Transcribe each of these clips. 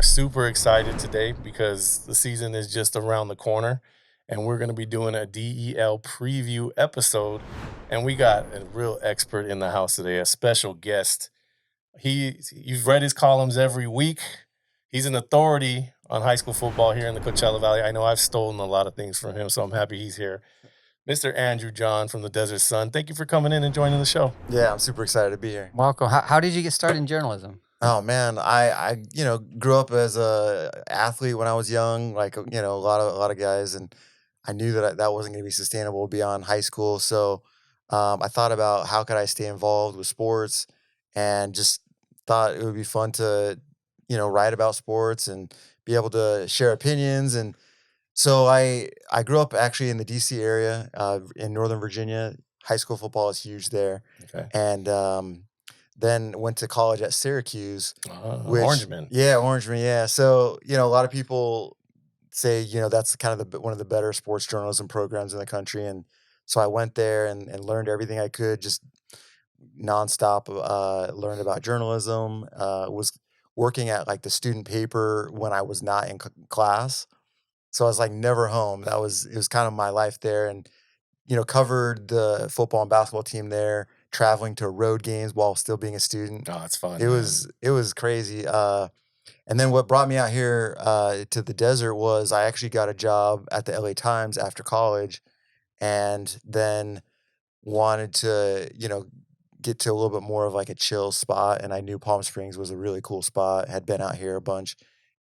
are super excited today because the season is just around the corner, and we're going to be doing a DEL preview episode. And we got a real expert in the house today, a special guest. You've read his columns every week. He's an authority on high school football here in the Coachella Valley. I know I've stolen a lot of things from him, so I'm happy he's here. Mr. Andrew John from the Desert Sun, thank you for coming in and joining the show. Yeah, I'm super excited to be here. Welcome. How did you get started in journalism? Oh man, I grew up as a athlete when I was young, like a lot of guys, and I knew that that wasn't going to be sustainable beyond high school. So I thought about how could I stay involved with sports, and just thought it would be fun to write about sports and be able to share opinions. And so I grew up actually in the DC area in Northern Virginia. High school football is huge there. Okay. And then went to college at Syracuse. Orangeman. Yeah, Orangeman, yeah. So, a lot of people say, that's kind of one of the better sports journalism programs in the country. And so I went there and learned everything I could, just nonstop, learned about journalism, was working at like the student paper when I was not in class. So I was like never home. It was kind of my life there, and covered the football and basketball team there, traveling to road games while still being a student. Oh, it's fun. It was crazy. And then what brought me out here to the desert was I actually got a job at the LA Times after college, and then wanted to get to a little bit more of like a chill spot. And I knew Palm Springs was a really cool spot. Had been out here a bunch.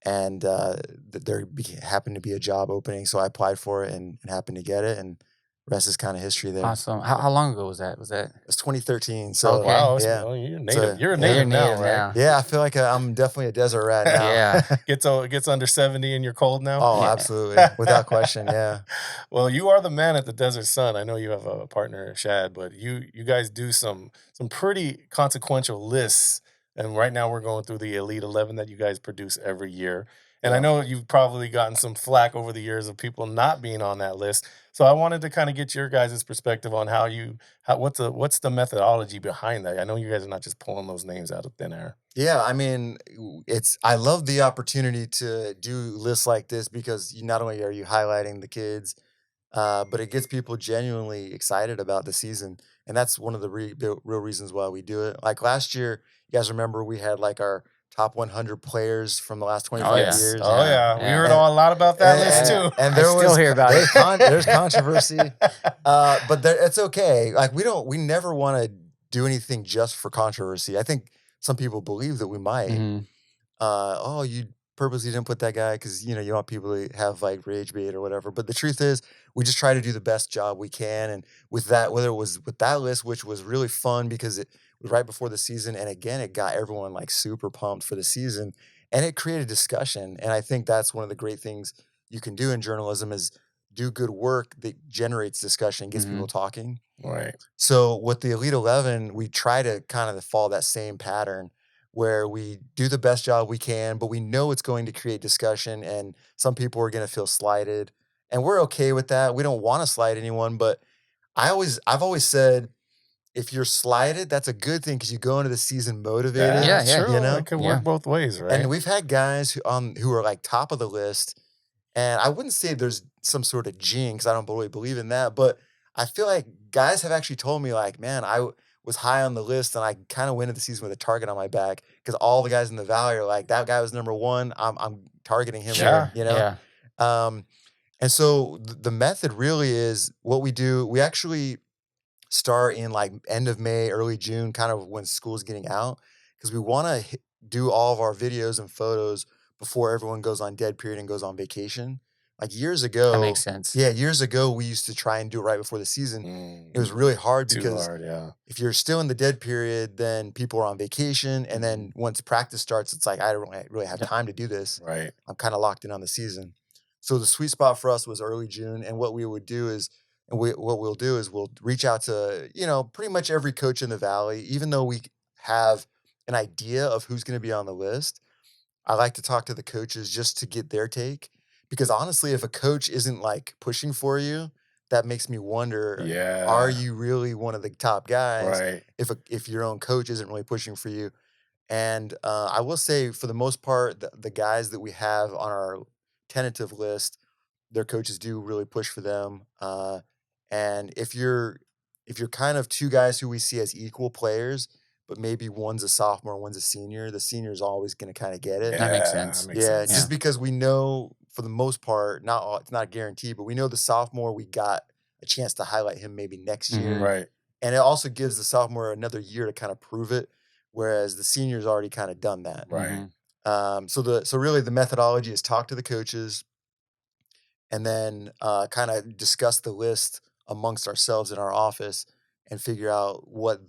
And there happened to be a job opening, so I applied for it and happened to get it, and the rest is kind of history there. Awesome. How long ago was that? It was 2013. So Okay. Wow, yeah, you're native. So, you're a native now, native right? now. yeah. I feel like I'm definitely a desert rat now. Yeah. Gets under 70 and you're cold now? Oh, Yeah. absolutely, without question. Yeah. Well, you are the man at the Desert Sun. I know you have a partner, Shad, but you guys do some pretty consequential lists. And right now we're going through the Elite 11 that you guys produce every year. And I know you've probably gotten some flack over the years of people not being on that list. So I wanted to kind of get your guys' perspective on what's the methodology behind that. I know you guys are not just pulling those names out of thin air. Yeah, I mean, I love the opportunity to do lists like this because not only are you highlighting the kids, but it gets people genuinely excited about the season. And that's one of the real reasons why we do it. Like last year, you guys remember we had like our top 100 players from the last 25 years. Oh, yeah. We heard a lot about that list, too. And there still hear about it. There's controversy. But it's okay. Like, we never want to do anything just for controversy. I think some people believe that we might. Mhm. You purposely didn't put that guy because, you want people to have, like, rage bait or whatever. But the truth is, we just try to do the best job we can. And with that, whether it was with that list, which was really fun because it was right before the season, and again, it got everyone like super pumped for the season, and it created discussion. And I think that's one of the great things you can do in journalism is do good work that generates discussion, gets people talking. Right. So with the Elite 11, we try to kind of follow that same pattern where we do the best job we can, but we know it's going to create discussion, and some people are going to feel slighted, and we're okay with that. We don't want to slight anyone, but I've always said, if you're slighted, that's a good thing because you go into the season motivated. Yeah, Sure. You know? It could work both ways, right? And we've had guys who are like top of the list, and I wouldn't say there's some sort of jinx. I don't really believe in that, but I feel like guys have actually told me like, man, I was high on the list and I kind of went into the season with a target on my back because all the guys in the valley are like, that guy was number one. I'm targeting him. Sure. There, Yeah. And so the method really is what we do. We actually start in like end of May, early June, kind of when school's getting out, because we want to do all of our videos and photos before everyone goes on dead period and goes on vacation. Like years ago, That makes sense. Yeah, years ago we used to try and do it right before the season. It was really hard because if you're still in the dead period, then people are on vacation, and then once practice starts, it's like I don't really have time to do this. Right. I'm kind of locked in on the season. So the sweet spot for us was early June, and what we would do is, what we'll do is we'll reach out to, pretty much every coach in the Valley, even though we have an idea of who's going to be on the list. I like to talk to the coaches just to get their take, because honestly, if a coach isn't like pushing for you, that makes me wonder, are you really one of the top guys? Right. If your own coach isn't really pushing for you. And I will say, for the most part, the guys that we have on our tentative list, their coaches do really push for them. And if you're kind of two guys who we see as equal players, but maybe one's a sophomore, one's a senior, the senior is always going to kind of get it. That makes Yeah, sense. That makes Yeah, sense. just because we know for the most part, it's not guaranteed, but we know the sophomore we got a chance to highlight him maybe next Mhm. year, Right. and it also gives the sophomore another year to kind of prove it, whereas the senior's already kind of done that. Right. Mhm. So really the methodology is talk to the coaches, and then kind of discuss the list amongst ourselves in our office and figure out what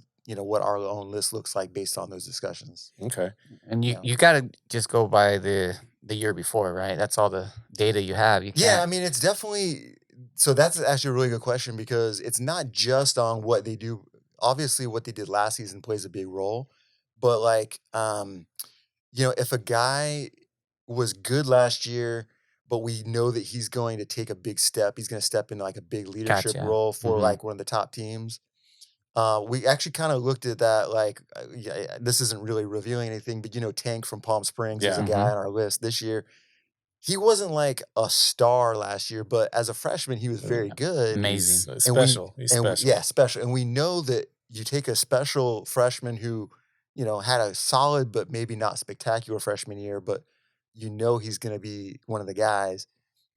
our own list looks like based on those discussions. Okay. And you Yeah. you gotta just go by the year before, right? That's all the data you have. You Yeah, I can't. mean, it's definitely so that's actually a really good question because it's not just on what they do. Obviously, what they did last season plays a big role, but like, if a guy was good last year, but we know that he's going to take a big step, he's going to step into like a big leadership Gotcha. role for Mhm. like one of the top teams. We actually kind of looked at that, like, this isn't really revealing anything, but Tank from Palm Springs is a Yeah. guy Mhm. on our list this year. He wasn't like a star last year, but as a freshman, he was very good. Amazing. He's And we special. He's and we, special. yeah, special. And we know that you take a special freshman who, had a solid but maybe not spectacular freshman year, but he's going to be one of the guys.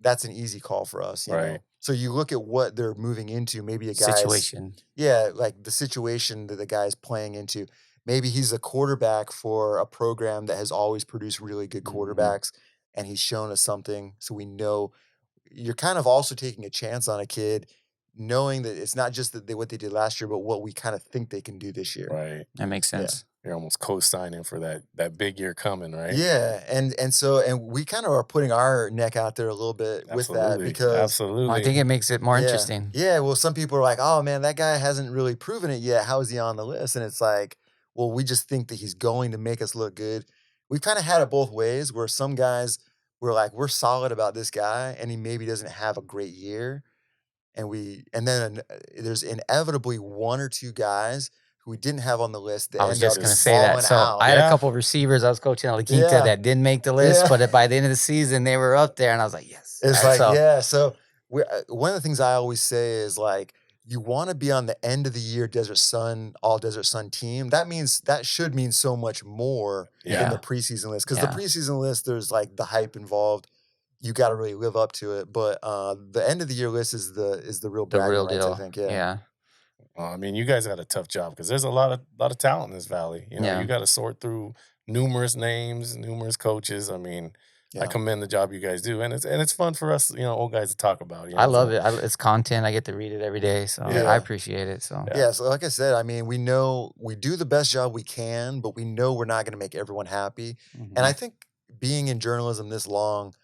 That's an easy call for us. Right. So you look at what they're moving into. Maybe a guy's Situation. yeah, like the situation that the guy's playing into. Maybe he's a quarterback for a program that has always produced really good Mhm. quarterbacks, and he's shown us something. So we know you're kind of also taking a chance on a kid, knowing that it's not just what they did last year, but what we kind of think they can do this year. Right. That makes Yeah. sense. You're almost co-signing for that big year coming, right? Yeah, and we kind of are putting our neck out there a little bit with that Absolutely. because Well, I Absolutely. think it makes it more yeah, interesting. yeah. Well, some people are like, "Oh man, that guy hasn't really proven it yet. How is he on the list?" And it's like, well, we just think that he's going to make us look good. We've kind of had it both ways, where some guys we're like, we're solid about this guy, and he maybe doesn't have a great year, and then there's inevitably one or two guys who we didn't have on the list that I was end up just gonna Just say that. falling So I out. had a Yeah. couple of receivers I was coaching at La Quinta Yeah. that didn't make the list, Yeah. but by the end of the season they were up there, and I was like, yes. It's like, So yeah. So one of the things I always say is like, you want to be on the end of the year all Desert Sun team. That should mean so much more than Yeah. the preseason list. Because Yeah. the preseason list, there's like the hype involved. You got to really live up to it. But the end of the year list is the real the bragging real rights, I deal. think. Yeah. I mean, you guys got a tough job because there's a lot of talent in this valley. Yeah. You got to sort through numerous names, numerous coaches. I mean, I Yeah. commend the job you guys do, and it's fun for us, old guys to talk about. I love so- it. It's content. I get to read it every day, so Yeah. I appreciate it. So Yeah. Yeah, so like I said, I mean, we know we do the best job we can, but we know we're not going to make everyone happy. Mhm. And I think being in journalism this long,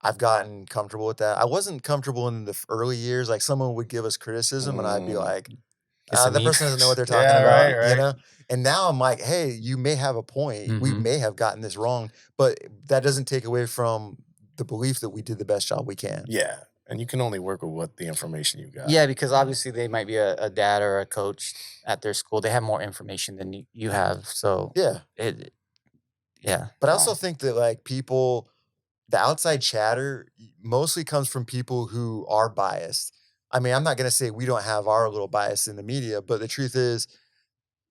I've gotten comfortable with that. I wasn't comfortable in the early years. Like someone would give us criticism, and I'd be Mm. like, It's a "The knee person doesn't know what they're Yeah, talking about," right. And now I'm like, "Hey, you may have a point. We Mhm. may have gotten this wrong, but that doesn't take away from the belief that we did the best job we can." Yeah, and you can only work with what the information you got. Yeah, because obviously they might be a dad or a coach at their school. They have more information than you have. So Yeah. yeah. But I so, also think that like the outside chatter mostly comes from people who are biased. I mean, I'm not going to say we don't have our little bias in the media, but the truth is,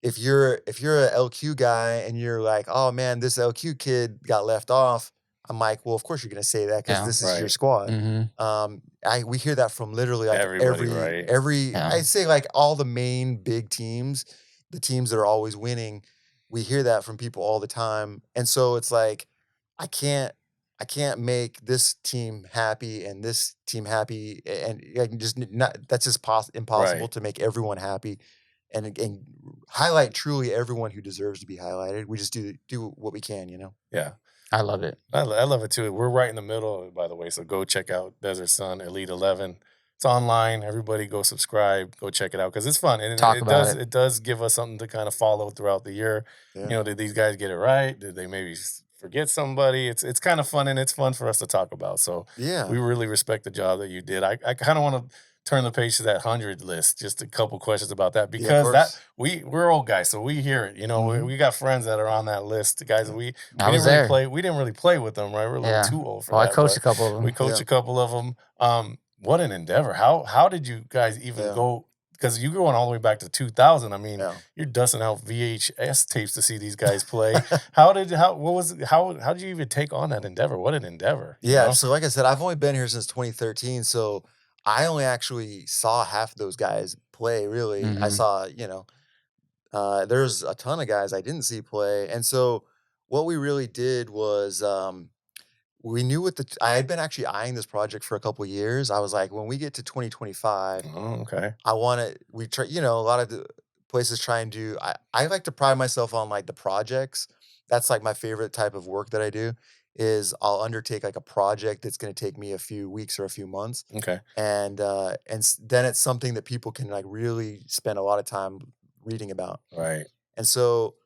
if you're a LQ guy and you're like, "Oh man, this LQ kid got left off," I'm like, "Well, of course you're going to say that because Yeah. this is your Right. squad." mhm. We hear that from literally like Everybody, right? Yeah. I'd say like all the main big teams, the teams that are always winning. We hear that from people all the time, and so it's like I can't make this team happy and this team happy, and I can just not. That's just impossible Right. to make everyone happy, and highlight truly everyone who deserves to be highlighted. We just do what we can, Yeah. I love it. I love it too. We're right in the middle, by the way. So go check out Desert Sun Elite 11. It's online. Everybody go subscribe. Go check it out because it's fun. And Talk about it. It does give us something to kind of follow throughout the year. Yeah. Did these guys get it right? Did they maybe forget somebody? It's kind of fun, and it's fun for us to talk about. So Yeah. we really respect the job that you did. I kind of want to turn the page to that 100 list. Just a couple questions about that, Yeah, of because that course. we're old guys, so we hear it. You know, Mhm. we got friends that are on that list. The guys that we I was didn't really there. play. We didn't really play with them, right? We're a little Yeah. too old for Well, I that. coached a But couple of we them. coached Yeah. a couple of them. What an endeavor! How did you guys even Yeah. go? Because you're going all the way back to 2000. I mean, Yeah. you're dusting out VHS tapes to see these guys play. How did you even take on that endeavor? What an endeavor! You Yeah. know? So like I said, I've only been here since 2013. So I only actually saw half of those guys play, really. I Mhm. saw, there's a ton of guys I didn't see play. And so what we really did was we knew I had been actually eyeing this project for a couple years. I was like, when we get to 2025, Oh, okay. I want to, we try, a lot of the places try and do, I like to pride myself on like the projects. That's like my favorite type of work that I do is I'll undertake like a project that's going to take me a few weeks or a few months. Okay. Then it's something that people can like really spend a lot of time reading about. Right. And so,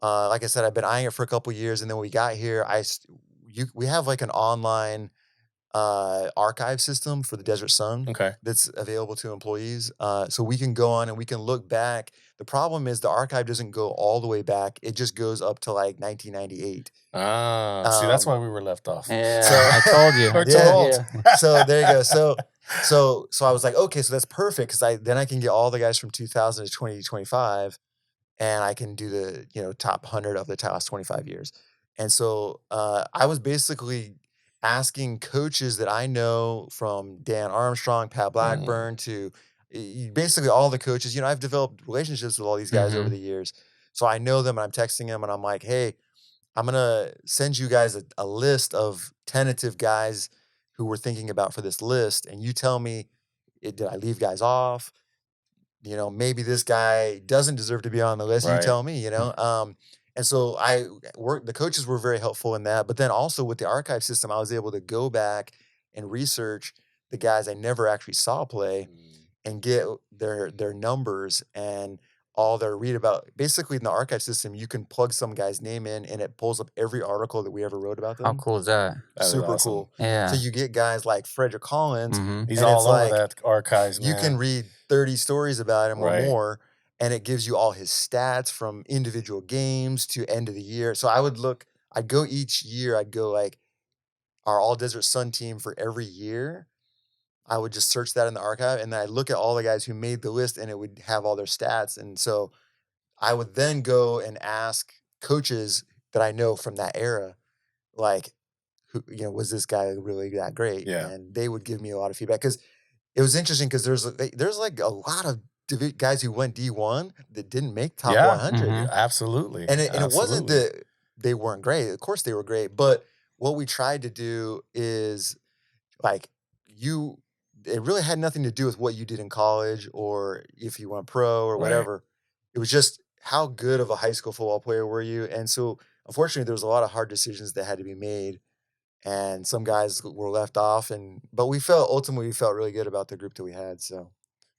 like I said, I've been eyeing it for a couple years. And then when we got here, we have like an online archive system for the Desert Sun Okay. that's available to employees. So we can go on and we can look back. The problem is the archive doesn't go all the way back. It just goes up to like 1998. See, that's Um, why we were left off. Yeah, So- I told you. We're Yeah. told. So there you go. So I was like, okay, so that's perfect because then I can get all the guys from 2000 to 2025, and I can do the top 100 of the last 25 years. And so I was basically asking coaches that I know, from Dan Armstrong, Pat Blackburn, to basically all the coaches. I've developed relationships with all these guys over Mhm. the years, so I know them, and I'm texting them, and I'm like, hey, I'm gonna send you guys a list of tentative guys who we're thinking about for this list, and you tell me, did I leave guys off? Maybe this guy doesn't deserve to be on the list. You Right. tell me, And so the coaches were very helpful in that. But then also with the archive system, I was able to go back and research the guys I never actually saw play and get their numbers and all their read about. Basically, in the archive system, you can plug some guy's name in and it pulls up every article that we ever wrote about them. How cool is that? That is Super awesome. cool. Yeah. So you get guys like Frederick Collins, Mhm. He's and all it's over like, that archives, man. you can read 30 stories about him Right. or more, and it gives you all his stats from individual games to end of the year. So I'd go each year, I'd go like our All Desert Sun team for every year. I would just search that in the archive, and then I'd look at all the guys who made the list, and it would have all their stats. And so I would then go and ask coaches that I know from that era, like, who, was this guy really that great? Yeah. And they would give me a lot of feedback because it was interesting because there's like a lot of guys who went D1 that didn't make top Yeah. 100. Mhm. Absolutely. And it wasn't Absolutely. that they weren't great. Of course they were great. But what we tried to do is like it really had nothing to do with what you did in college or if you went pro or Right. whatever. It was just how good of a high school football player were you? And so unfortunately there was a lot of hard decisions that had to be made. And some guys were left off, but ultimately we felt really good about the group that we had. So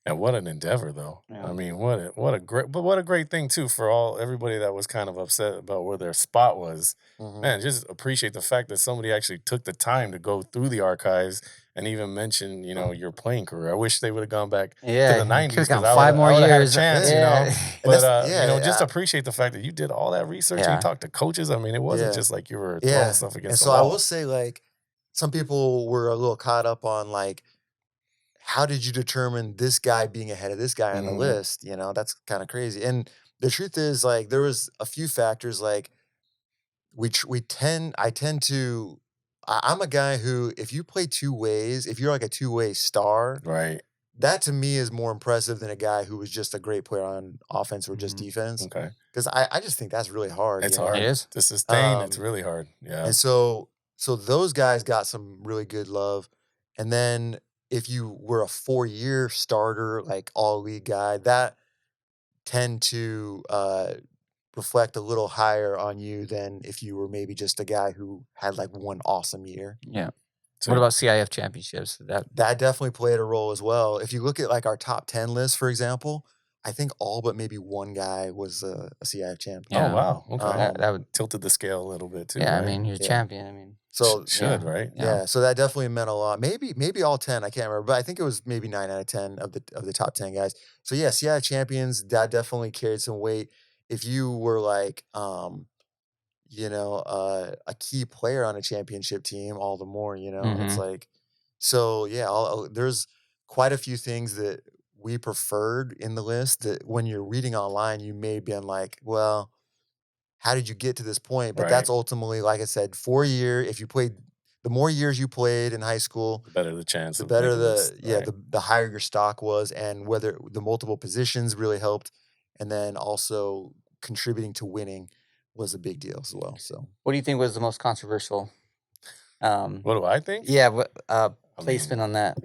And what an endeavor, though. Yeah. I mean, what a great thing too for everybody that was kind of upset about where their spot was. mhm. Man, just appreciate the fact that somebody actually took the time to go through the archives and even mention, your playing career. I wish they would have gone back Yeah. to the 90s Could've because gone I 5 would more have had a years. chance, Yeah. But that's- just appreciate the fact that you did all that research and Yeah. you talked to coaches. I mean, it wasn't Yeah. just like you were throwing Yeah. stuff And against so the I wall. will say, like, some people were a little caught up on like, how did you determine this guy being ahead of this guy on the Mhm. list? That's kind of crazy. And the truth is, like, there was a few factors. Like, I'm a guy who, if you play two ways, if you're like a two-way star, Right. that to me is more impressive than a guy who was just a great player on offense or just Mhm. defense. Okay. Because I just think that's really hard. It's you know? hard. It is. To sustain, it's Um, really hard. Yeah. And so those guys got some really good love. And then if you were a 4-year starter, like all league guy, that tend to reflect a little higher on you than if you were maybe just a guy who had like one awesome year. Yeah. So- What about CIF championships? That definitely played a role as well. If you look at like our top 10 list, for example, I think all but maybe one guy was a CIF champion. Yeah. Oh, wow. Okay. Um, that would. Tilted the scale a little bit too, Yeah. right? I mean, you're a Yeah. champion. I mean. So Should, Yeah. right? yeah, so that definitely meant a lot. Maybe all 10, I can't remember, but I think it was maybe 9 out of 10 of the top 10 guys. So yes, yeah, champions, that definitely carried some weight. If you were like a key player on a championship team, all the more, it's Mhm. like, so yeah, there's quite a few things that we preferred in the list that when you're reading online, you may be like, well, how did you get to this point? But that's Right. ultimately, like I said, 4 year. If you played, the more years you played in high school, The better the chance the of better making this. Right. the higher your stock was, and whether the multiple positions really helped, and then also contributing to winning was a big deal as well. So What do you think was the most controversial? What do I think? Yeah, what I placement mean, on that?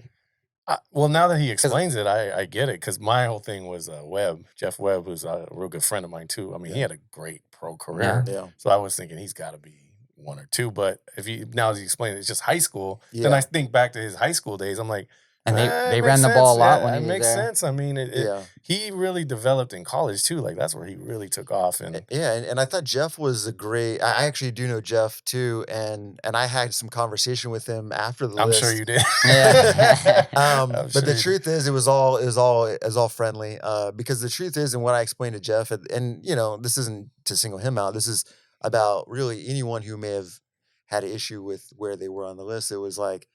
well, now that he 'Cause explains it, I get it. Because my whole thing was Webb, Jeff Webb, who's a real good friend of mine too. I mean, he Yeah. had a great pro yeah, career, yeah, so I was thinking he's got to be one or two. But if he now as he explained, it's just high school. Then I yeah, think back to his high school days. I'm like, and it they makes ran the sense. ball a lot when Yeah, he it was makes there. sense. I mean, yeah. he really developed in college too. Like that's where he really took off. And Yeah, and I thought Jeff was a great. I actually do know Jeff too, and I had some conversation with him after the I'm sure list. you did. Yeah. I'm But sure the you did. truth is, it was all friendly. Because the truth is, and what I explained to Jeff, and this isn't to single him out. This is about really anyone who may have had an issue with where they were on the list. It was like,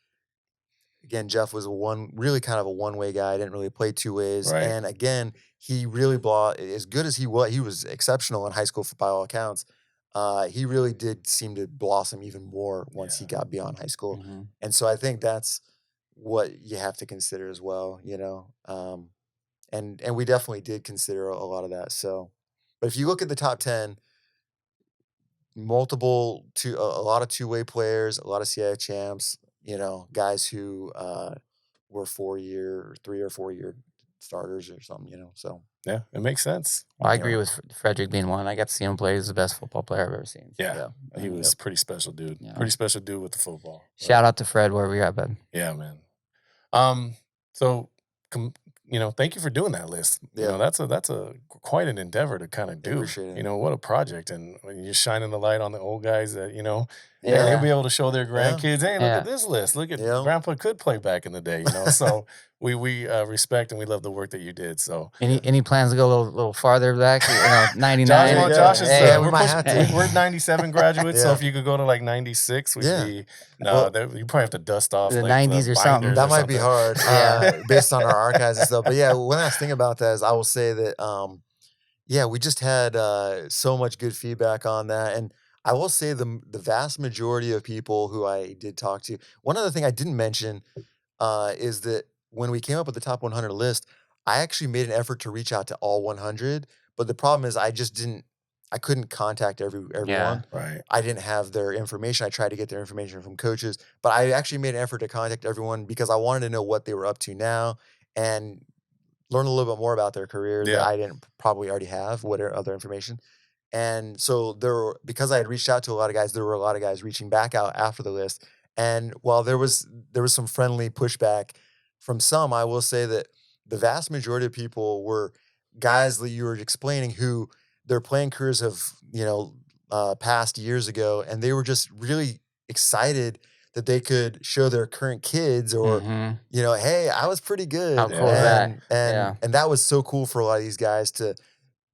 again, Jeff was really kind of a one-way guy. Didn't really play two ways. Right. And again, he really bought, as good as he was exceptional in high school by all accounts. He really did seem to blossom even more once he Yeah. got beyond high school. Mhm. And so I think that's what you have to consider as well, and we definitely did consider a lot of that. So, but if you look at the top 10, a lot of two-way players, a lot of CIF champs, guys who were 4 year, 3 or 4 year starters or something, so Yeah, it makes sense. Well, I You agree know? with Frederick being one. I got to see him play. He's the best football player I've ever seen. So, Yeah, he Yep. was pretty special dude. Yeah. Pretty special dude with the football. But, Shout out to Fred wherever you're at, bud. yeah, man. So, thank you for doing that list. Yeah. That's a quite an endeavor to kind of I do. appreciate it. What a project, and when you're shining the light on the old guys that Yeah. they'll be able to show their grandkids, hey, look Yeah. at this list. Look at Yeah. Grandpa could play back in the day. So we respect and we love the work that you did. So Any plans to go a little farther back? 99. Josh is Hey, we we're, might pushing- have to. we're 97 graduates, so Yeah. if you could go to like 96, we'd Yeah. be Well, you probably have to dust off the like 90s or something. binders That or might be something. hard, Yeah. based on our archives and stuff. But yeah, one last thing about that is I will say that, we just had so much good feedback on that, and I will say the vast majority of people who I did talk to. One other thing I didn't mention is that when we came up with the top 100 list, I actually made an effort to reach out to all 100, but the problem is I couldn't contact everyone. Right. I didn't have their information. I tried to get their information from coaches, but I actually made an effort to contact everyone because I wanted to know what they were up to now and learn a little bit more about their career that Yeah. I didn't probably already have, what other information. And so because I had reached out to a lot of guys, there were a lot of guys reaching back out after the list. And while there was some friendly pushback from some, I will say that the vast majority of people were guys that you were explaining who their playing careers have, passed years ago, and they were just really excited that they could show their current kids or, Mhm. hey, I was pretty good. How cool is that? And that was so cool for a lot of these guys to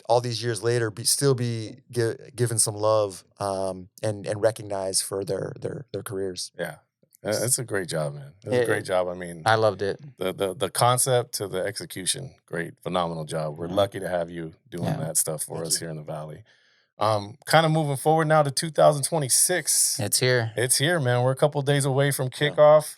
all these years later still be given some love and recognized for their careers. Yeah. It's a great job, man. It's a great job. I mean, I loved it. the concept to the execution, great, phenomenal job. We're Yeah. lucky to have you doing Yeah. that stuff for Thank us you. here in the Valley. Kind of moving forward now to 2026. It's here. It's here, man. We're a couple days away from Yeah. kickoff.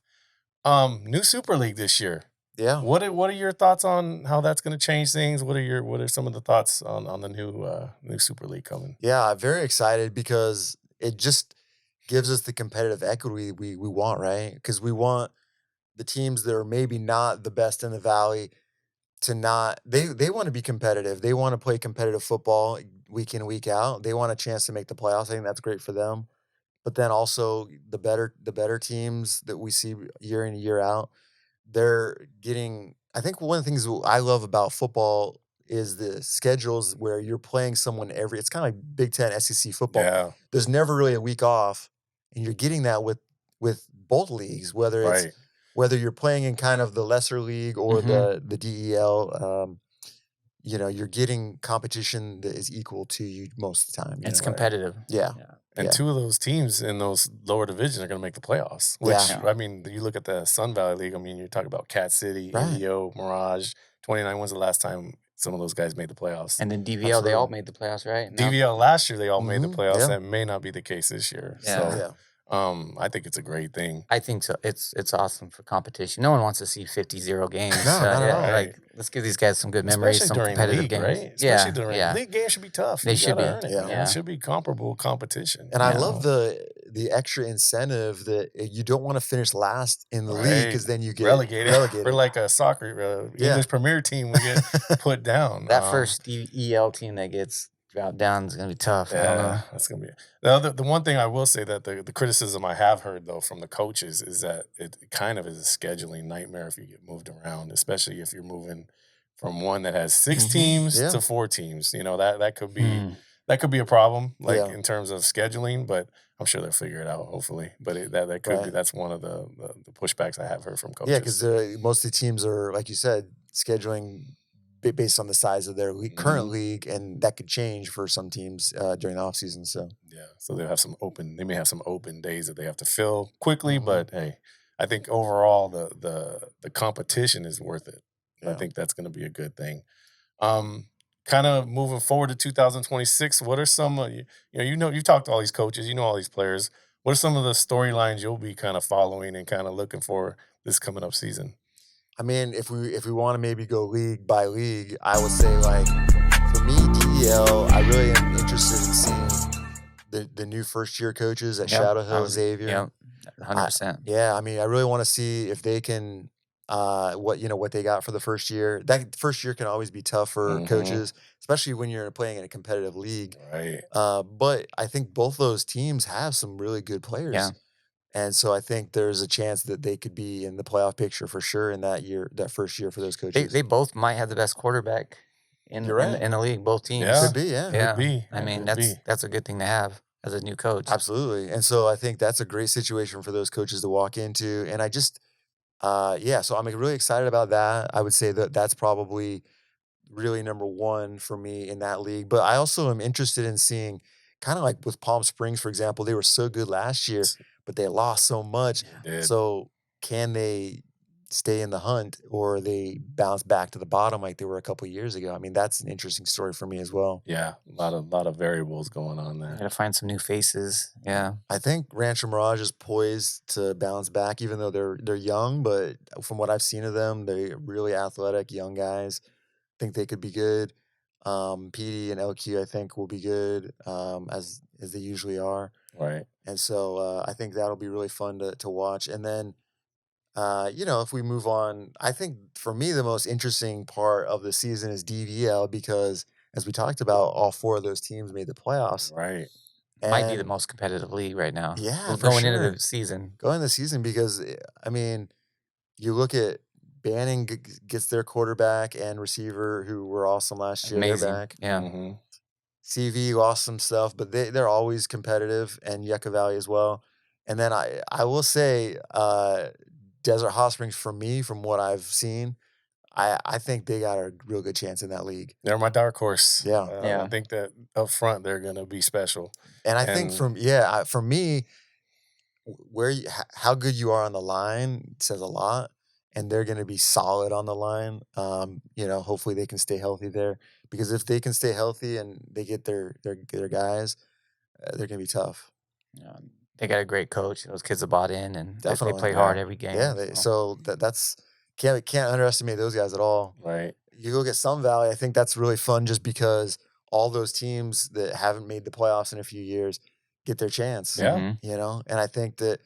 New Super League this year. Yeah. What are your thoughts on how that's going to change things? What are some of the thoughts on the new Super League coming? Yeah, I'm very excited because it just gives us the competitive equity we want, right? Because we want the teams that are maybe not the best in the Valley to not they want to be competitive. They want to play competitive football week in, week out. They want a chance to make the playoffs. I think that's great for them. But then also the better teams that we see year in, year out, they're getting. I think one of the things I love about football is the schedules where you're playing someone it's kind of like Big Ten, SEC football. Yeah. There's never really a week off, and you're getting that with both leagues, whether it's Right. whether you're playing in kind of the lesser league or the DEL. You're getting competition that is equal to you most of the time. It's Right. competitive. Yeah. And two of those teams in those lower divisions are going to make the playoffs. Which, Yeah. I mean, you look at the Sun Valley League. I mean, you're talking about Cat City, Right. Indio, Mirage. 29. When's the last time some of those guys made the playoffs? And then DVL, they all made the playoffs, right? No? DVL last year, they all made the playoffs. Yeah. That may not be the case this year. Yeah. So, I think it's a great thing. I think so. It's awesome for competition. No one wants to see 50-0 games. No, not at all. Like, let's give these guys some good memories, Especially some during competitive league, games. right? Especially during league games should be tough. They should be. Earn it, Yeah. man. It should be comparable competition. And I love the extra incentive that you don't want to finish last in the league because then you get relegated. We're like a soccer English Premier team. We get put down. That first DEL team that gets dropped down is going to be tough. I don't know. That's going to be the one thing I will say that the criticism I have heard, though, from the coaches is that it kind of is a scheduling nightmare if you get moved around, especially if you're moving from one that has 6 teams to 4 teams. That could be a problem, in terms of scheduling, but I'm sure they'll figure it out, hopefully. But that could be, that's one of the pushbacks I have heard from coaches. Yeah, because most of the teams are, like you said, scheduling based on the size of their current league, and that could change for some teams during the offseason. So so they may have some open days that they have to fill quickly, but hey, I think overall the competition is worth it. Yeah. I think that's going to be a good thing. Kind of moving forward to 2026, what are some you've talked to all these coaches, all these players. What are some of the storylines you'll be kind of following and kind of looking for this coming up season? I mean, if we want to maybe go league by league, I would say, like, for me, DEL, I really am interested in seeing the new first year coaches at Shadow Hill, Xavier. Yeah, 100%. I mean, I really want to see if they can what they got for the first year. That first year can always be tough for coaches, especially when you're playing in a competitive league. Right. But I think both those teams have some really good players. Yeah. And so I think there's a chance that they could be in the playoff picture for sure in that first year for those coaches. They both might have the best quarterback in the league, both teams. Yeah. Could be, yeah. Could be. I mean, that's a good thing to have as a new coach. Absolutely. And so I think that's a great situation for those coaches to walk into. And I just, so I'm really excited about that. I would say that that's probably really number one for me in that league. But I also am interested in seeing, kind of like with Palm Springs, for example, they were so good last year, but they lost so much. So can they stay in the hunt, or they bounce back to the bottom like they were a couple of years ago? I mean, that's an interesting story for me as well. Yeah, a lot of variables going on there. Got to find some new faces. Yeah, I think Rancho Mirage is poised to bounce back, even though they're young. But from what I've seen of them, they're really athletic young guys. I think they could be good. PD and LQ, I think, will be good as they usually are. Right. And so I think that'll be really fun to watch. And then, if we move on, I think for me, the most interesting part of the season is DVL because, as we talked about, all 4 of those teams made the playoffs. Right. Might be the most competitive league right now. Yeah, going into the season. Going into the season because, I mean, you look at Banning gets their quarterback and receiver who were awesome last year. Amazing. Back. Yeah. Mm-hmm. CV lost some stuff, but they're always competitive, and Yucca Valley as well. And then I will say Desert Hot Springs, for me, from what I've seen, I think they got a real good chance in that league. They're my dark horse. Yeah. I think that up front they're going to be special. And I think for me, how good you are on the line says a lot, and they're going to be solid on the line. Hopefully they can stay healthy there, because if they can stay healthy and they get their guys, they're going to be tough. Yeah. They got a great coach. Those kids have bought in, and they play hard every game. Yeah, so that's can't underestimate those guys at all. Right. You go get Sun Valley. I think that's really fun, just because all those teams that haven't made the playoffs in a few years get their chance. Yeah. And I think that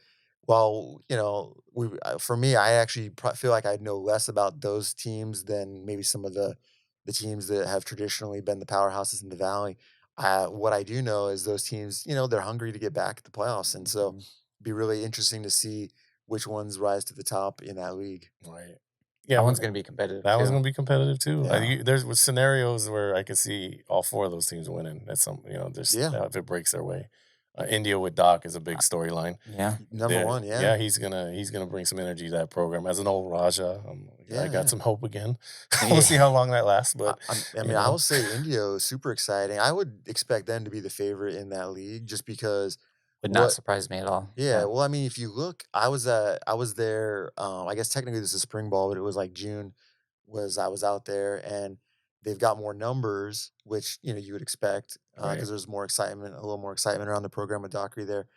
for me, I actually feel like I know less about those teams than maybe some of the teams that have traditionally been the powerhouses in the Valley. What I do know is those teams, they're hungry to get back at the playoffs. And so it'd be really interesting to see which ones rise to the top in that league. Right. Yeah, that one's going to be competitive. That one's going to be competitive too. Yeah. There's scenarios where I could see all 4 of those teams winning. That's if it breaks their way. India with Doc is a big storyline. Yeah. Number one, Yeah, yeah. he's gonna bring some energy to that program. As an old Raja, I Yeah, got some hope again. Yeah. We'll see how long that lasts, but I mean, I will say India is super exciting. I would expect them to be the favorite in that league just because Would not what surprise me at all. yeah, well, I mean, if you look, I was there, I guess technically this is spring ball, but it was like June I was out there, and they've got more numbers, which, you would expect, Right. because there's more excitement, a little more excitement around the program with Dockery there.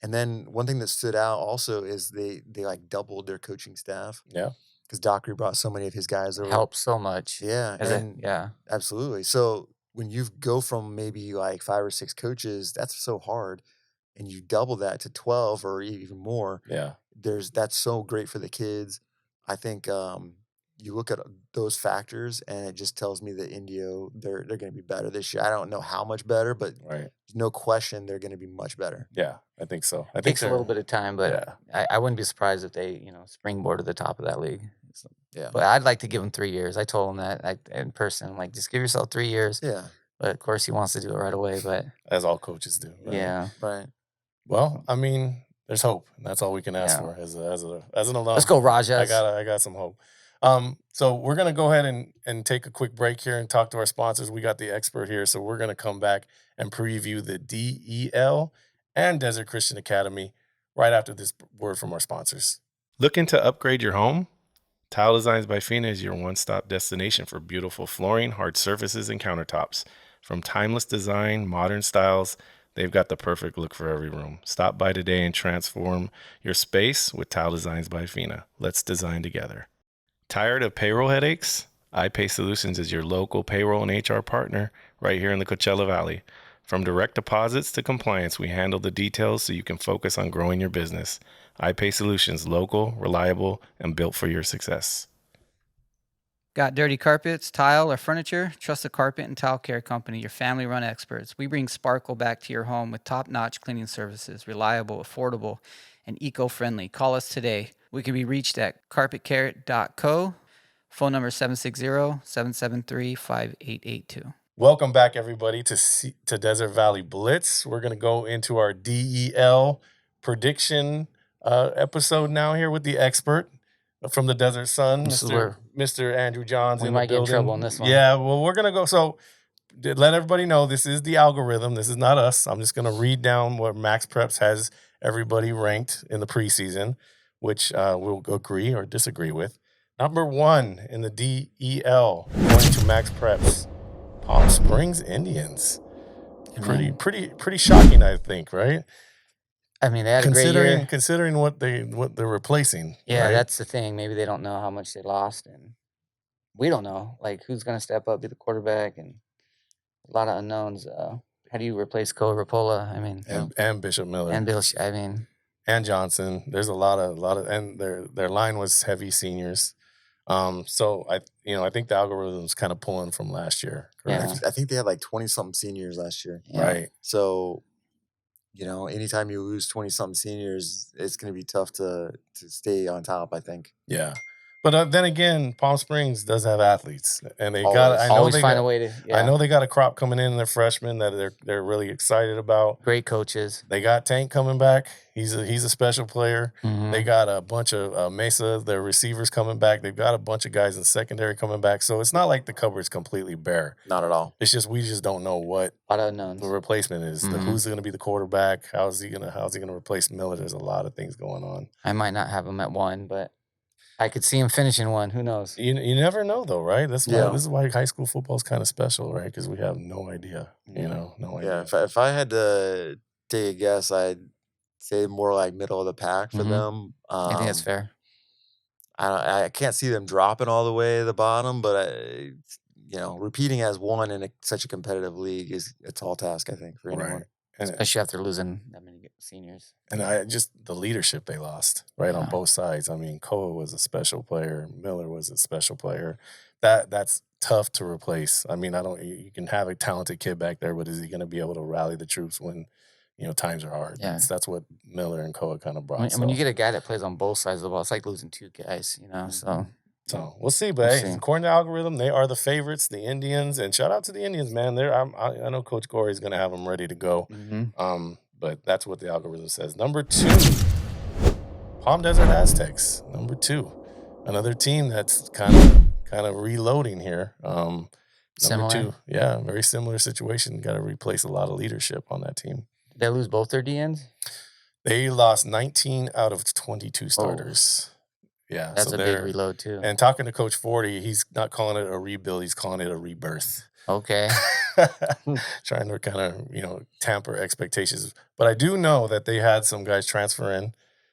And then one thing that stood out also is they like doubled their coaching staff Yeah, because Dockery brought so many of his guys over. Helps so much. Yeah, and Yeah. absolutely. So when you go from maybe like 5 or 6 coaches, that's so hard, and you double that to 12 or even more. yeah, That's so great for the kids. I think you look at those factors, and it just tells me that Indio they're going to be better this year. I don't know how much better, but right. no question they're going to be much better. Yeah, I think so. I think Takes a little bit of time, but Yeah, I wouldn't be surprised if they, springboard to the top of that league. So, Yeah, but I'd like to give him 3 years. I told him that in person. Like, just give yourself 3 years. yeah, But of course, he wants to do it right away. But as all coaches do. Right? yeah, right. Well, I mean, there's hope. And that's all we can ask Yeah. for as an alum. let's go, Rajas. I got some hope. So we're gonna go ahead and take a quick break here and talk to our sponsors. We got the expert here, so we're gonna come back and preview the DEL and Desert Christian Academy right after this word from our sponsors. Looking to upgrade your home? Tile Designs by Fina is your one-stop destination for beautiful flooring, hard surfaces, and countertops. From timeless design, modern styles, they've got the perfect look for every room. Stop by today and transform your space with Tile Designs by Fina. Let's design together. Tired of payroll headaches? iPay Solutions is your local payroll and HR partner right here in the Coachella Valley. From direct deposits to compliance, we handle the details so you can focus on growing your business. iPay Solutions, local, reliable, and built for your success. Got dirty carpets, tile, or furniture? Trust the Carpet and Tile Care Company, your family-run experts. We bring sparkle back to your home with top-notch cleaning services, reliable, affordable, and eco-friendly. Call us today. We can be reached at carpetcare.co. Phone number 760-773-5882. Welcome back, everybody, to Desert Valley Blitz. We're going to go into our DEL prediction episode now here with the expert from the Desert Sun, Mr. Andrew Johns. We might get in trouble on this one. Yeah, well, we're going to go. So let everybody know this is the algorithm. This is not us. I'm just going to read down what Max Preps has everybody ranked in the preseason, which we'll agree or disagree with. Number 1 in the DEL, going to Max Preps, Palm Springs Indians. Pretty shocking, I think, right? I mean, they had a great year. Considering what they're replacing. Yeah, right? that's the thing. Maybe they don't know how much they lost, and we don't know like who's going to step up, be the quarterback, and a lot of unknowns. How do you replace Ko Rapola? I mean, and Bishop Miller and Bill. I mean, and Johnson. There's a lot of, and their line was heavy seniors. So I think the algorithm's kind of pulling from last year. Correct? I think they had like 20-something seniors last year. Yeah. Right. So, anytime you lose 20-something seniors, it's going to be tough to stay on top, I think. Yeah. But then again, Palm Springs does have athletes, and they always find a way to. Yeah. I know they got a crop coming in their freshmen that they're really excited about. Great coaches. They got Tank coming back. He's a special player. Mhm. They got a bunch of Mesa, their receivers coming back. They've got a bunch of guys in secondary coming back. So it's not like the cupboard's completely bare. Not at all. It's just we just don't know what A lot of unknowns. the replacement is. Mhm. Who's going to be the quarterback? How's he gonna replace Miller? There's a lot of things going on. I might not have him at 1, but I could see him finishing 1. Who knows? You never know though, right? This Yeah. is why high school football is kind of special, right? Because we have no idea. No idea. Yeah, if I had to take a guess, I'd say more like middle of the pack for Mhm. them. I think that's fair. I can't see them dropping all the way to the bottom, but repeating as one in such a competitive league is a tall task, I think, for anyone. Right. And, Especially after losing that many seniors. and I just the leadership they lost right on Yeah. both sides. I mean, Koa was a special player. Miller was a special player. That's tough to replace. I mean, you can have a talented kid back there, but is he going to be able to rally the troops when times are hard? Yeah. That's what Miller and Koa kind of brought. When you get a guy that plays on both sides of the ball, it's like losing 2 guys, So we'll see, but We'll hey, see. according to algorithm, they are the favorites, the Indians, and shout out to the Indians, man. I know Coach Gorey is going to have them ready to go. Mhm. but that's what the algorithm says. Number 2, Palm Desert Aztecs. Number 2, another team that's kind of reloading here. Similar? Number 2, yeah, very similar situation. Got to replace a lot of leadership on that team. Did they lose both their DNs? They lost 19 out of 22 starters. Yeah, That's so a big they're reload too. And talking to Coach 40, he's not calling it a rebuild; he's calling it a rebirth. Okay. Trying to kind of tamper expectations. But I do know that they had some guys transfer in.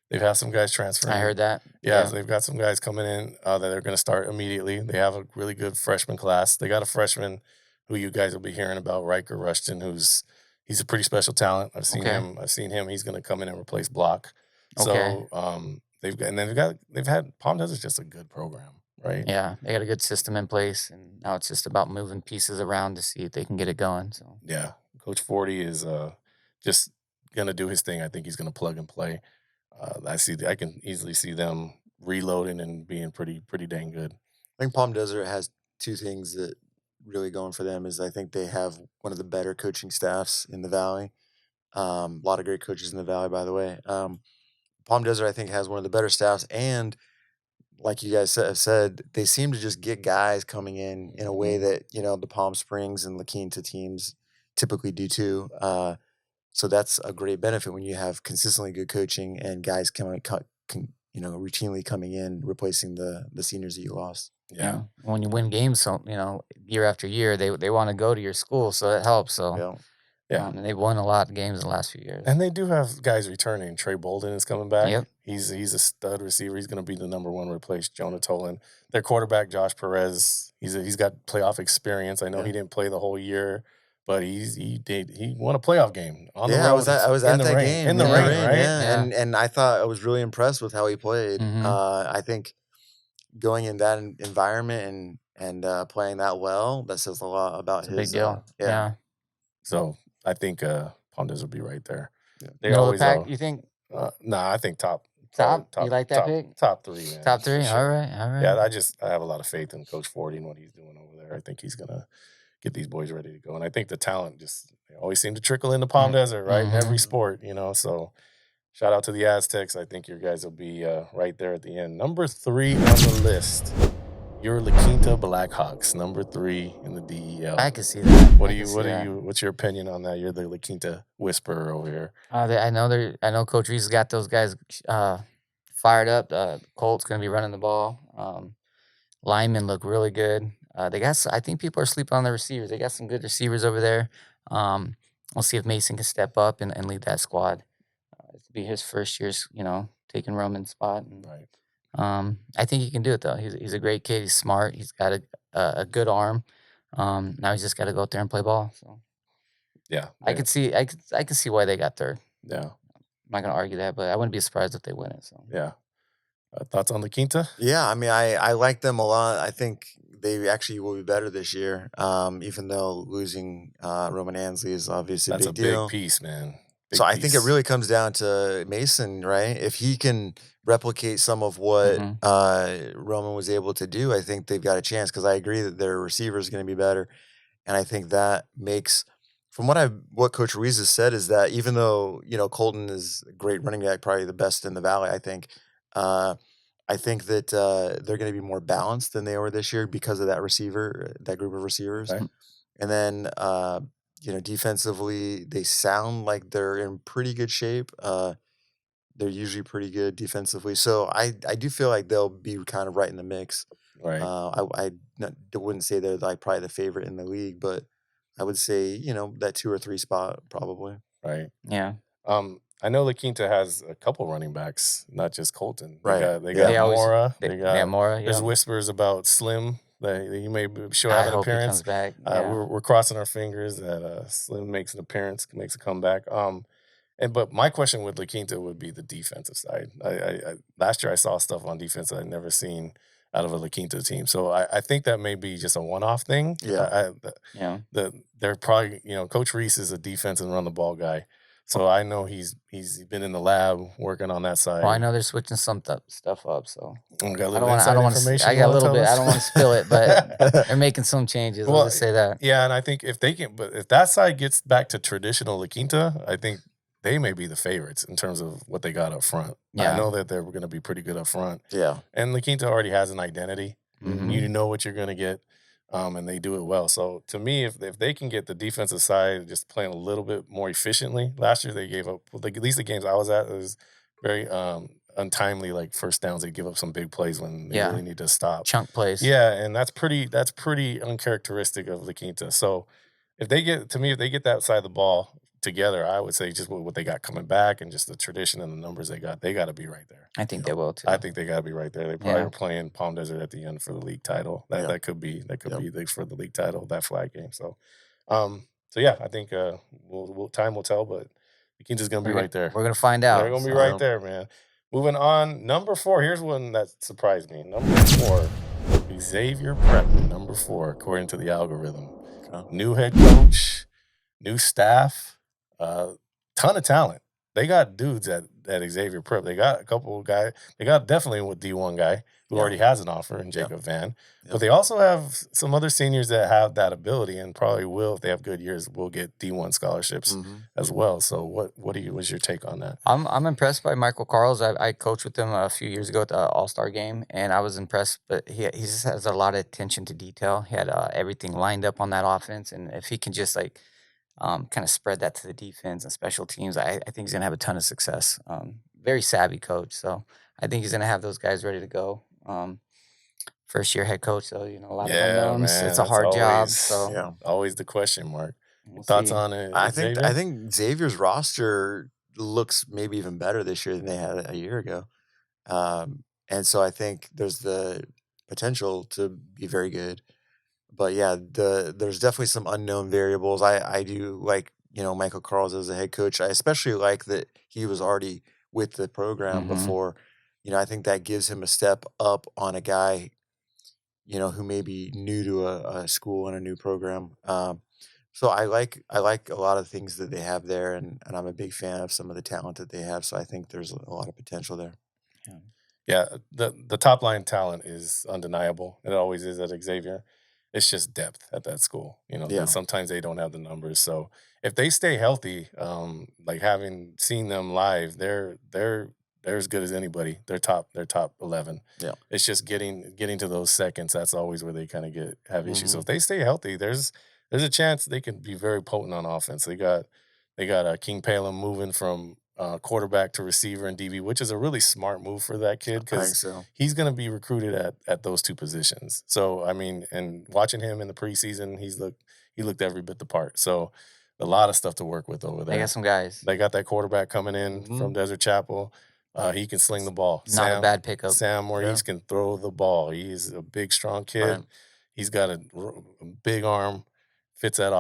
They've had some guys transfer in. I heard that. Yeah, so they've got some guys coming in that are going to start immediately. They have a really good freshman class. They got a freshman who you guys will be hearing about, Riker Rushton, he's a pretty special talent. I've seen him. He's going to come in and replace Block. Okay. So they've had Palm Desert's just a good program, right? Yeah, they got a good system in place, and now it's just about moving pieces around to see if they can get it going. So yeah, Coach 40 is just going to do his thing. I think he's going to plug and play. I can easily see them reloading and being pretty dang good. I think Palm Desert has two things that really going for them is I think they have one of the better coaching staffs in the Valley. A lot of great coaches in the Valley, by the way. Palm Desert, I think, has one of the better staffs. And like you guys have said, they seem to just get guys coming in a way that, the Palm Springs and La Quinta teams typically do too. So that's a great benefit when you have consistently good coaching and guys routinely coming in, replacing the seniors that you lost. Yeah. When you win games, year after year, they want to go to your school, so that helps. So Yeah. and they've won a lot of games in the last few years. And they do have guys returning. Trey Bolden is coming back. Yep. He's a stud receiver. He's going to be the number 1 replace Jonah Tolan. Their quarterback, Josh Perez, he's got playoff experience. I know he didn't play the whole year, but he won a playoff game on the road. I was at that game in the rain, right? Yeah. And I thought I was really impressed with how he played. Mhm. I think going in that environment and playing that well, that says a lot about It's a his big deal. Yeah. So I think Palm Desert will be right there. Yeah. They Middle of always the pack, are. you think? I think top. You like that pick? Top 3, man. Top for 3? sure. All right. Yeah, I have a lot of faith in Coach 40 and what he's doing over there. I think he's gonna get these boys ready to go. And I think the talent they always seem to trickle into Palm Desert, right? In every sport, So shout out to the Aztecs. I think your guys will be right there at the end. Number 3 on the list, your La Quinta Blackhawks, number 3 in the DEL. I can see that. What's your opinion on that? You're the La Quinta whisperer over here. I know Coach Reese has got those guys fired up. Colt's going to be running the ball. Linemen look really good. I think people are sleeping on the receivers. They got some good receivers over there. We'll see if Mason can step up and lead that squad. It'll be his first year, taking Roman's spot. And, Right. I think he can do it though. He's a great kid. He's smart. He's got a good arm. Now he's just got to go out there and play ball. So Yeah. I could see why they got third. Yeah. I'm not gonna argue that, but I wouldn't be surprised if they win it. So Yeah. Thoughts on La Quinta? Yeah, I mean, I like them a lot. I think they actually will be better this year, even though losing Roman Ansley is obviously That's a big a deal. big piece, man. So I think it really comes down to Mason, right? If he can replicate some of what Roman was able to do, I think they've got a chance because I agree that their receiver is going to be better. And I think that makes, from what Coach Ruiz has said, is that even though, Colton is a great running back, probably the best in the Valley, I think that they're going to be more balanced than they were this year because of that group of receivers. Right. And then, defensively, they sound like they're in pretty good shape. They're usually pretty good defensively. So I do feel like they'll be kind of right in the mix. Right. I wouldn't say they're like probably the favorite in the league, but I would say, that 2 or 3 spot probably. Right. yeah. I know La Quinta has a couple running backs, not just Colton. Right. They got Mora. They got Mora. There's Yeah. whispers about Slim that he may show I have an hope he appearance. comes back. Yeah. We're crossing our fingers that Slim makes an appearance, makes a comeback. But my question with La Quinta would be the defensive side. I last year I saw stuff on defense that I'd never seen out of a La Quinta team. So I think that may be just a one-off thing. Yeah. Yeah. They're probably, Coach Reese is a defense and run the ball guy. So I know he's been in the lab working on that side. Well, I know they're switching some stuff up, so I got a I little don't inside want to. information. I got a you little wanna bit. tell I don't us? want to spill it, but they're making some changes. Let's just say that. Yeah, and I think if that side gets back to traditional La Quinta, I think they may be the favorites in terms of what they got up front. Yeah. I know that they're going to be pretty good up front. Yeah. And La Quinta already has an identity. Mhm. You know what you're going to get, and they do it well. So to me, if they can get the defensive side just playing a little bit more efficiently, last year they gave up, at least the games I was at, it was very untimely, like first downs. They give up some big plays when they Yeah. really need to stop. Chunk plays. Yeah, and that's pretty uncharacteristic of La Quinta. So if they get that side of the ball together, I would say just what they got coming back and just the tradition and the numbers they got to be right there. I think they will too. I think they got to be right there. They probably Yeah. are playing Palm Desert at the end for the league title. That could be for the league title, that flag game. So, yeah, I think time will tell, but La Quinta's gonna be right there. We're gonna find out. They're gonna be right there, man. Moving on, number 4. Here's one that surprised me. Number 4, Xavier Prep. Number 4, according to the algorithm. Okay. New head coach, new staff, ton of talent. They got dudes at Xavier Prep. They got a couple of guys. They got definitely a D1 guy who already has an offer in Jacob Van. But they also have some other seniors that have that ability and probably will, if they have good years, will get D1 scholarships as well. So what's your take on that? I'm impressed by Michael Carls. I coached with him a few years ago at the All-Star game, and I was impressed. But he just has a lot of attention to detail. He had everything lined up on that offense, and if he can just kind of spread that to the defense and special teams, I think he's gonna have a ton of success. Very savvy coach, so I think he's gonna have those guys ready to go. First year head coach, so a lot of unknowns. Man, it's a hard job, so always the question mark. we'll Thoughts see. on it? I Xavier? think Xavier's roster looks maybe even better this year than they had a year ago, and so I think there's the potential to be very good. But yeah, there's definitely some unknown variables. I do like Michael Carls as a head coach. I especially like that he was already with the program before. I think that gives him a step up on a guy who may be new to a school and a new program. So I like a lot of things that they have there, and I'm a big fan of some of the talent that they have. So I think there's a lot of potential there. Yeah, the top line talent is undeniable. It always is at Xavier. It's just depth at that school. And sometimes they don't have the numbers. So if they stay healthy, like having seen them live, they're as good as anybody. They're top 11. Yeah. It's just getting to those seconds. That's always where they kind of have issues. So if they stay healthy, there's a chance they can be very potent on offense. They got King Palin moving from quarterback to receiver and DB, which is a really smart move for that kid because he's going to be recruited at those two positions. So I mean, and watching him in the preseason, he looked every bit the part. So a lot of stuff to work with over there. They got some guys. They got that quarterback coming in from Desert Chapel. He can sling the ball. Not a bad pickup. Sam Maurice can throw the ball. He's a big, strong kid. Right. He's got a big arm. Fits that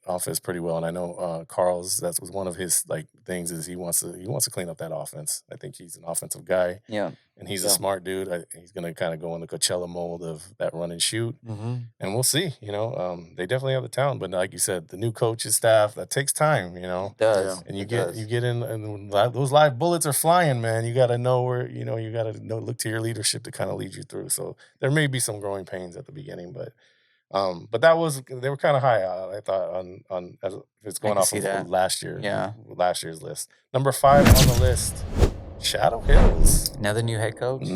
offense pretty well, and I know Carl's. That was one of his things is he wants to clean up that offense. I think he's an offensive guy, and he's a smart dude. He's gonna kind of go in the Coachella mold of that run and shoot, and we'll see. They definitely have the talent, but like you said, the new coaching staff that takes time. It does. And you get in, and those live bullets are flying, man. You got to know where you got to look to your leadership to kind of lead you through. So there may be some growing pains at the beginning, but they were kind of high. I thought on as it's going off of last year's list. Number 5 on the list, Shadow Hills. Another new head coach.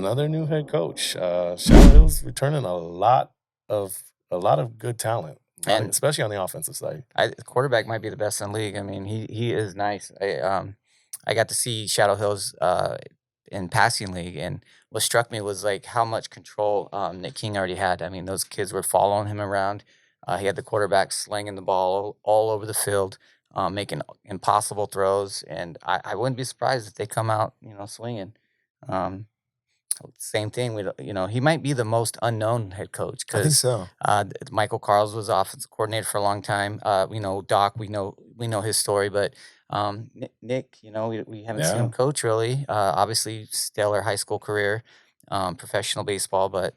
Shadow Hills returning a lot of good talent, and especially on the offensive side. The quarterback might be the best in the league. I mean, he is nice. I got to see Shadow Hills in passing league, and what struck me was how much control Nick King already had. I mean, those kids were following him around. He had the quarterback slinging the ball all over the field, making impossible throws, and I wouldn't be surprised if they come out swinging. Same thing. He might be the most unknown head coach I think so. Michael Carls was offensive coordinator for a long time. Doc, we know his story, but Nick, we haven't seen him coach really. Obviously, stellar high school career, professional baseball, but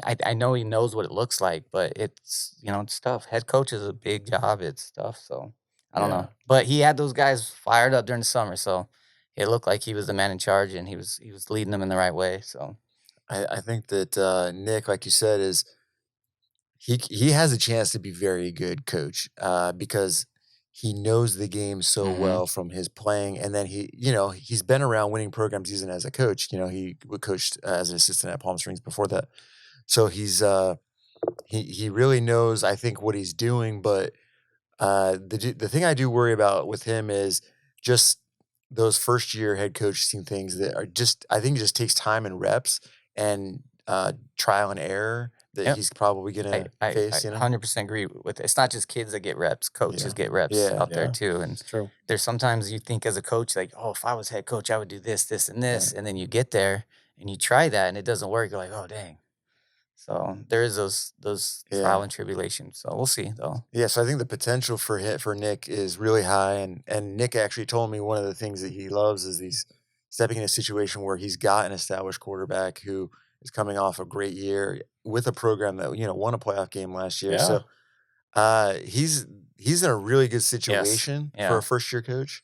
I know he knows what it looks like. But it's it's tough. Head coach is a big job. It's tough. So I don't know. But he had those guys fired up during the summer, so it looked like he was the man in charge, and he was leading them in the right way. So I think that Nick, like you said, is he has a chance to be very good coach because he knows the game so well from his playing, and then he's been around winning programs even as a coach. He coached as an assistant at Palm Springs before that, so he really knows, I think, what he's doing. But the thing I do worry about with him is just those first year head coaching things that are just, I think it just takes time and reps and trial and error that he's probably gonna face. 100% agree with it. It's not just kids that get reps; coaches get reps out there too. And It's true. there's sometimes you think as a coach, like, oh, if I was head coach, I would do this, this, and this, and then you get there and you try that and it doesn't work. You're like, oh, dang. So there is those trial and tribulations. So we'll see, though. Yeah, so I think the potential for Nick is really high, and Nick actually told me one of the things that he loves is he's stepping in a situation where he's got an established quarterback who is coming off a great year with a program that won a playoff game last year. Yeah. So he's in a really good situation for a first year coach.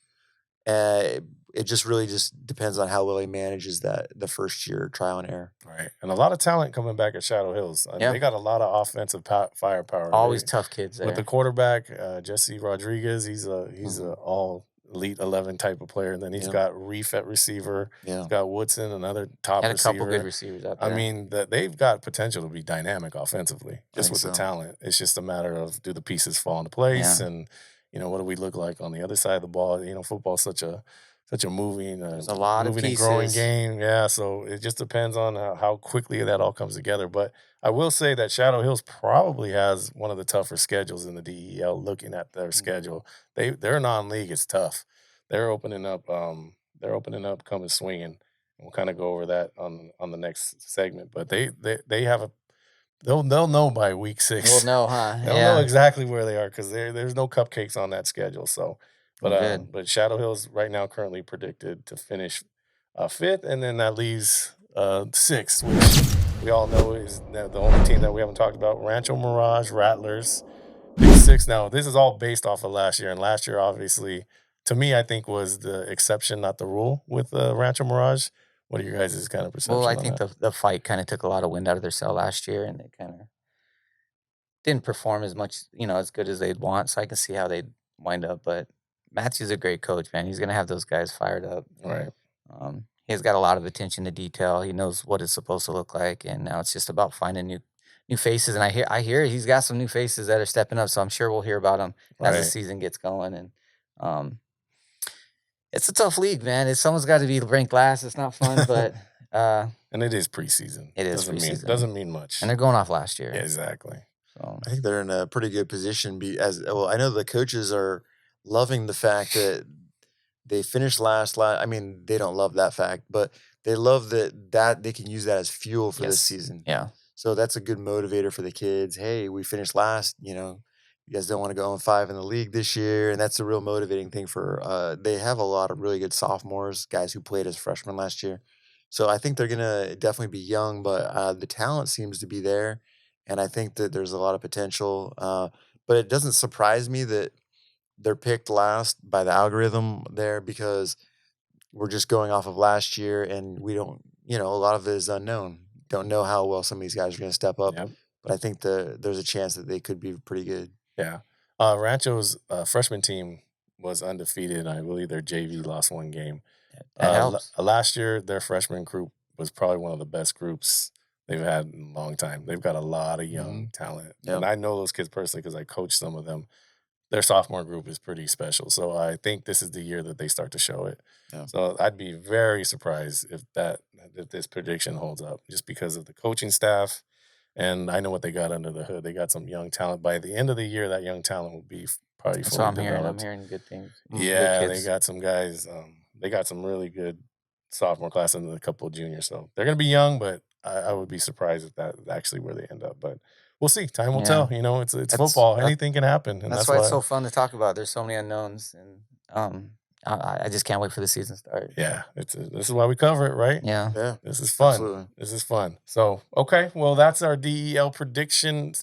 It just really just depends on how well he manages the first year trial and error. Right. And a lot of talent coming back at Shadow Hills. They got a lot of offensive firepower. Always tough kids there. With the quarterback, Jesse Rodriguez, he's a all Elite 11 type of player. And then he's got Reef at receiver. Yeah. He's got Woodson, another top Had a receiver. couple good receivers out there. I mean, they've got potential to be dynamic offensively, just with the talent. It's just a matter of, do the pieces fall into place, and what do we look like on the other side of the ball? Football's such a moving, There's a lot of moving and growing game. Yeah, so it just depends on how quickly that all comes together. But I will say that Shadow Hills probably has one of the tougher schedules in the DEL. Looking at their schedule, their non-league is tough. They're opening up coming swinging. We'll kind of go over that on the next segment. But they have they'll know by week 6. We'll know, huh? They'll know exactly where they are, because there's no cupcakes on that schedule. So. But Shadow Hills right now currently predicted to finish 5th, and then that leaves 6th, which we all know is the only team that we haven't talked about. Rancho Mirage, Rattlers, Big 6. Now, this is all based off of last year, and last year, obviously, to me, I think was the exception, not the rule, with Rancho Mirage. What are your guys' kind of perception? Well, I think the fight kind of took a lot of wind out of their sail last year, and they kind of didn't perform as much, as good as they'd want. So I can see how they'd wind up, but Matthew's a great coach, man. He's going to have those guys fired up. Right. He's got a lot of attention to detail. He knows what it's supposed to look like, and now it's just about finding new faces. And I hear he's got some new faces that are stepping up, so I'm sure we'll hear about them as the season gets going. And it's a tough league, man. Someone's got to be ranked last. It's not fun, but and it is preseason. It is preseason. Doesn't mean much. And they're going off last year. Yeah, exactly. So I think they're in a pretty good position. I know the coaches are loving the fact that they finished last. I mean, they don't love that fact, but they love that they can use that as fuel for this season. Yeah. So that's a good motivator for the kids. Hey, we finished last. You guys don't want to go 0-5 in the league this year, and that's a real motivating thing for. They have a lot of really good sophomores, guys who played as freshmen last year. So I think they're gonna definitely be young, but the talent seems to be there, and I think that there's a lot of potential. But it doesn't surprise me that they're picked last by the algorithm there, because we're just going off of last year, and we don't, a lot of it is unknown. Don't know how well some of these guys are going to step up. Yep. But I think there's a chance that they could be pretty good. Yeah. Rancho's freshman team was undefeated. I believe their JV lost 1 game. That helps. Last year, their freshman group was probably one of the best groups they've had in a long time. They've got a lot of young talent. Yep. And I know those kids personally because I coached some of them. Their sophomore group is pretty special. So I think this is the year that they start to show it. Yeah. So I'd be very surprised if this prediction holds up, just because of the coaching staff. And I know what they got under the hood. They got some young talent. By the end of the year, that young talent will be probably That's fully what I'm hearing. developed. I'm hearing good things. Yeah, Good they kids. got some guys. They got some really good sophomore class and a couple of juniors. So they're going to be young, but I would be surprised if that's actually where they end up. But we'll see. Time will tell. It's football. Anything can happen. And that's why it's so fun to talk about. There's so many unknowns, and I just can't wait for the season to start. Yeah, this is why we cover it, right? Yeah. Yeah. This is fun. Absolutely. This is fun. So, okay, well, that's our DEL prediction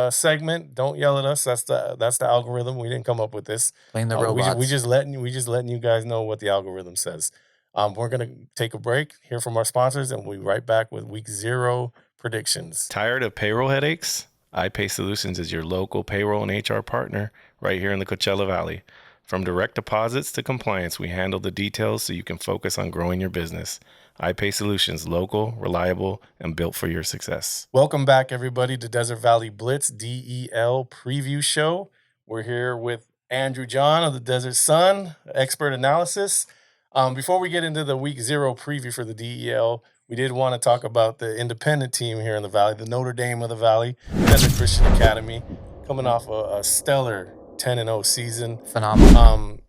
segment. Don't yell at us. That's the algorithm. We didn't come up with this. Blame the robots. We just letting you guys know what the algorithm says. We're gonna take a break, hear from our sponsors, and we'll be right back with week 0 predictions. Tired of payroll headaches? iPay Solutions is your local payroll and HR partner. right here in the Coachella Valley. From direct deposits to compliance, we handle the details so you can focus on growing your business. iPay Solutions, local, reliable, and built for your success. Welcome back, everybody, to Desert Valley Blitz DEL preview show. We're here with Andrew John of the Desert Sun, expert analysis. Before we get into the week 0 preview for the DEL, we did want to talk about the independent team here in the Valley, the Notre Dame of the Valley, Desert Christian Academy, coming off a stellar 10-0 season. Phenomenal.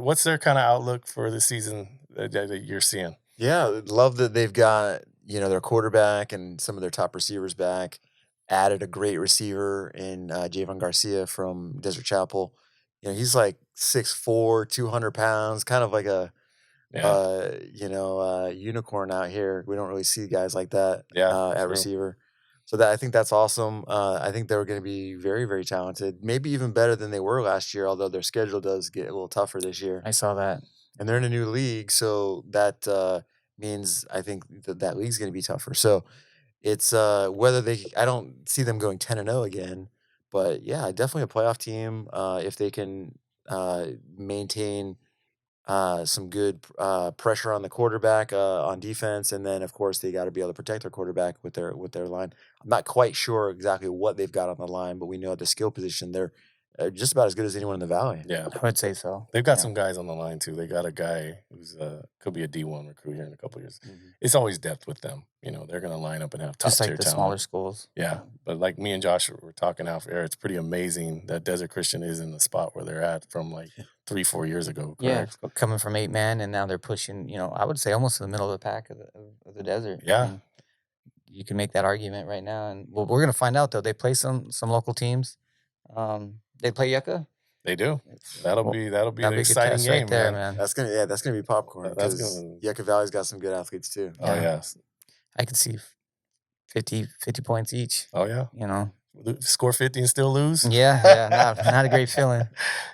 What's their kind of outlook for the season that you're seeing? Yeah, love that they've got, their quarterback and some of their top receivers back. Added a great receiver in Javon Garcia from Desert Chapel. He's like 6'4", 200 pounds, kind of like a unicorn out here. We don't really see guys like that at receiver. So I think that's awesome. I think they're going to be very, very talented, maybe even better than they were last year, although their schedule does get a little tougher this year. I saw that. And they're in a new league, so that means I think that league's going to be tougher. So it's whether I don't see them going 10-0 again, but yeah, definitely a playoff team if they can maintain some good pressure on the quarterback on defense, and then of course they got to be able to protect their quarterback with their line. I'm not quite sure exactly what they've got on the line, but we know at the skill position they're just about as good as anyone in the Valley. Yeah, I would say so. They've got some guys on the line too. They got a guy who's could be a D1 recruit here in a couple of years. Mm-hmm. It's always depth with them. They're going to line up and have top Just tier like the talent. smaller schools. Yeah, but like me and Josh were talking off air, it's pretty amazing that Desert Christian is in the spot where they're at from like 3-4 years ago. Correct? Yeah, coming from 8-man, and now they're pushing. I would say almost in the middle of the pack of the desert. Yeah. I mean, you can make that argument right now, and we're gonna find out though. They play some local teams. They play Yucca. They do. That'll be an a good exciting test game, right there, man. man. That's gonna be popcorn. That's Because gonna- Yucca Valley's got some good athletes too. Oh yes. I could see 50 points each. Oh yeah. Score 50 and still lose. Yeah, not a great feeling.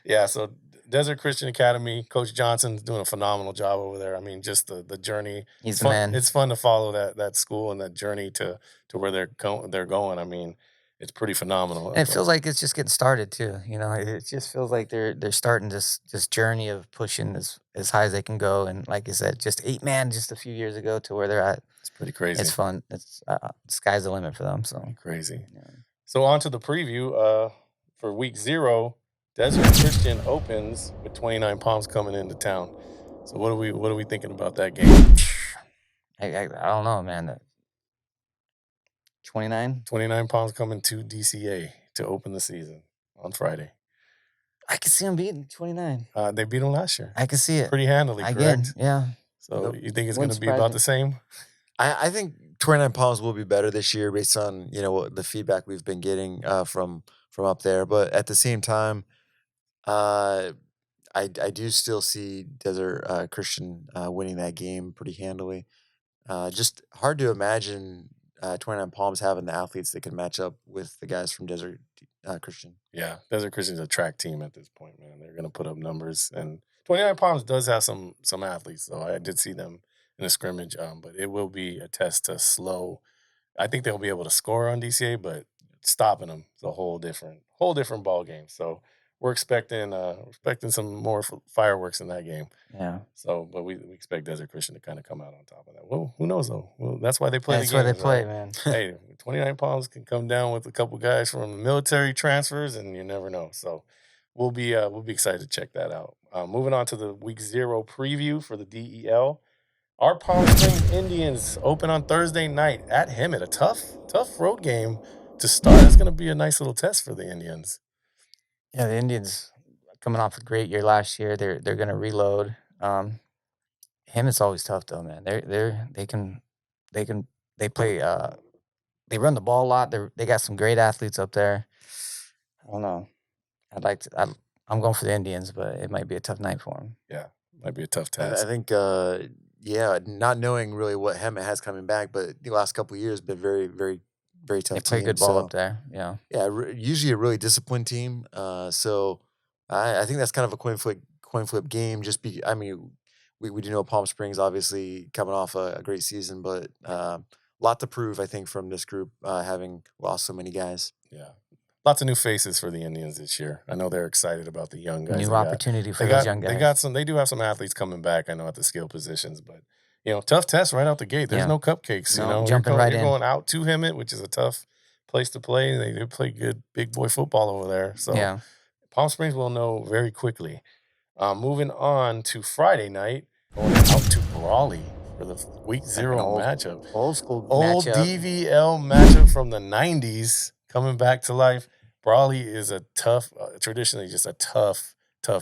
Yeah, so Desert Christian Academy, Coach Johnson's doing a phenomenal job over there. I mean, just the journey. He's the man. It's fun to follow that school and that journey to where they're going. I mean, it's pretty phenomenal. And it feels like it's just getting started too. It just feels like they're starting this journey of pushing as high as they can go. And like I said, just 8-man just a few years ago to where they're at. It's pretty crazy. It's fun. It's sky's the limit for them. So crazy. Yeah. So on to the preview for week 0. Desert Christian opens with 29 Palms coming into town. So what are we thinking about that game? I don't know, man. 29. 29 Palms coming to DCA to open the season on Friday. I can see them beating 29. They beat them last year. I can see it Pretty handily, again. correct? Yeah. So you think it's going Wouldn't to be surprise about me. the same? I think 29 Palms will be better this year based on what the feedback we've been getting from up there. But at the same time, I do still see Desert Christian winning that game pretty handily. Just hard to imagine 29 Palms having the athletes that can match up with the guys from Desert Christian. Yeah, Desert Christian's a track team at this point, man. They're going to put up numbers. And 29 Palms does have some athletes, though. I did see them in a scrimmage, but it will be a test to slow. I think they'll be able to score on DCA, but stopping them is a whole different ball game. So we're expecting some more fireworks in that game. Yeah. So, but we expect Desert Christian to kind of come out on top of that. Well, who knows though? Well, that's why they play. That's the why games, they play, right? man. Hey, 29 Palms can come down with a couple guys from the military transfers, and you never know. So we'll be excited to check that out. Moving on to the week 0 preview for the DEL. Our Palm Springs Indians open on Thursday night at Hemet. A tough road game to start. It's going to be a nice little test for the Indians. Yeah, the Indians coming off a great year last year. They're going to reload. Hemet's always tough though, man. They play. They run the ball a lot. They got some great athletes up there. I don't know. I'm going for the Indians, but it might be a tough night for them. Yeah, might be a tough I task. think, not knowing really what Hemet has coming back, but the last couple of years been very, very, very tough. They play team, good ball so, up there. Yeah. Yeah, usually a really disciplined team. So I think that's kind of a coin flip game. We do know Palm Springs obviously coming off a great season, but a lot to prove, I think, from this group having lost so many guys. Yeah. lots of new faces for the Indians this year. I know they're excited about the young guys. New they got. opportunity for They those got young they guys. got some. They do have some athletes coming back. I know at the skill positions, but tough test right out the gate. There's Yeah. no cupcakes. No, jumping right you're in. going out to Hemet, which is a tough place to play. They do play good big boy football over there. So Yeah. Palm Springs will know very quickly. Moving on to Friday night, going out to Brawley for the week 0 matchup. Old school Old matchup. DVL matchup from the 90s coming back to life. Brawley is a tough, traditionally just a tough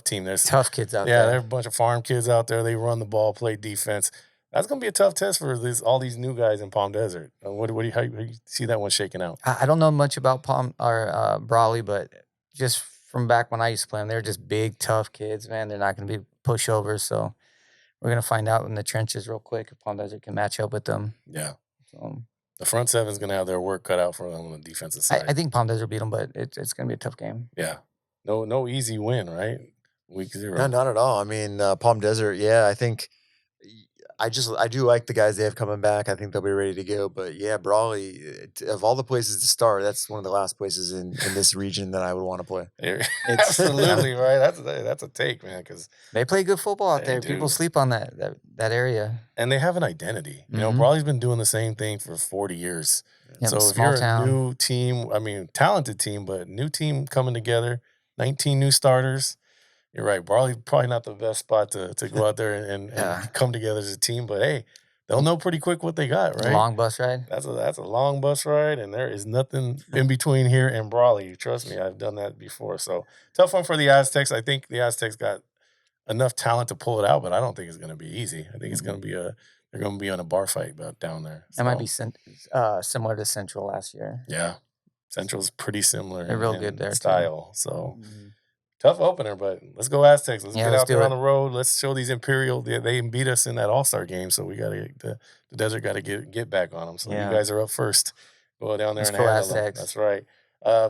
team. There's Tough kids out there are there. a bunch of farm kids out there. They run the ball, play defense. That's going to be a tough test for all these new guys in Palm Desert. How do you see that one shaking out? I don't know much about Brawley, but just from back when I used to play them, they're just big, tough kids, man. They're not going to be pushovers. So we're going to find out in the trenches real quick if Palm Desert can match up with them. Yeah. So, the front seven's going to have their work cut out for them on the defensive side. I think Palm Desert beat them, but it's going to be a tough game. Yeah. No easy win, right? Week 0. No, not at all. I mean, Palm Desert, yeah, I think I do like the guys they have coming back. I think they'll be ready to go. But yeah, Brawley, of all the places to start, that's one of the last places in this region that I would want to play. Absolutely right. That's a take, man, because they play good football out there. do. People sleep on that area. And they have an identity. Mhm. Brawley's been doing the same thing for 40 years. Yep, So if small you're town. a new team, I mean, talented team, but new team coming together, 19 new starters. You're right. Brawley's probably not the best spot to go out there and come together as a team. But hey, they'll know pretty quick what they got, right? Long bus ride. That's a long bus ride, and there is nothing in between here and Brawley. Trust me, I've done that before. So tough one for the Aztecs. I think the Aztecs got enough talent to pull it out, but I don't think it's going to be easy. I think it's going to be they're going to be on a bar fight down there. It might be similar to Central last year. Yeah, Central's pretty similar. They're real good there style. So. Tough opener, but let's go Aztecs. Let's get out there on the road. Let's show these Imperial. They beat us in that All-Star game, so we got to the Desert got to get back on them. So you guys are up first. Go down there and handle them. That's right.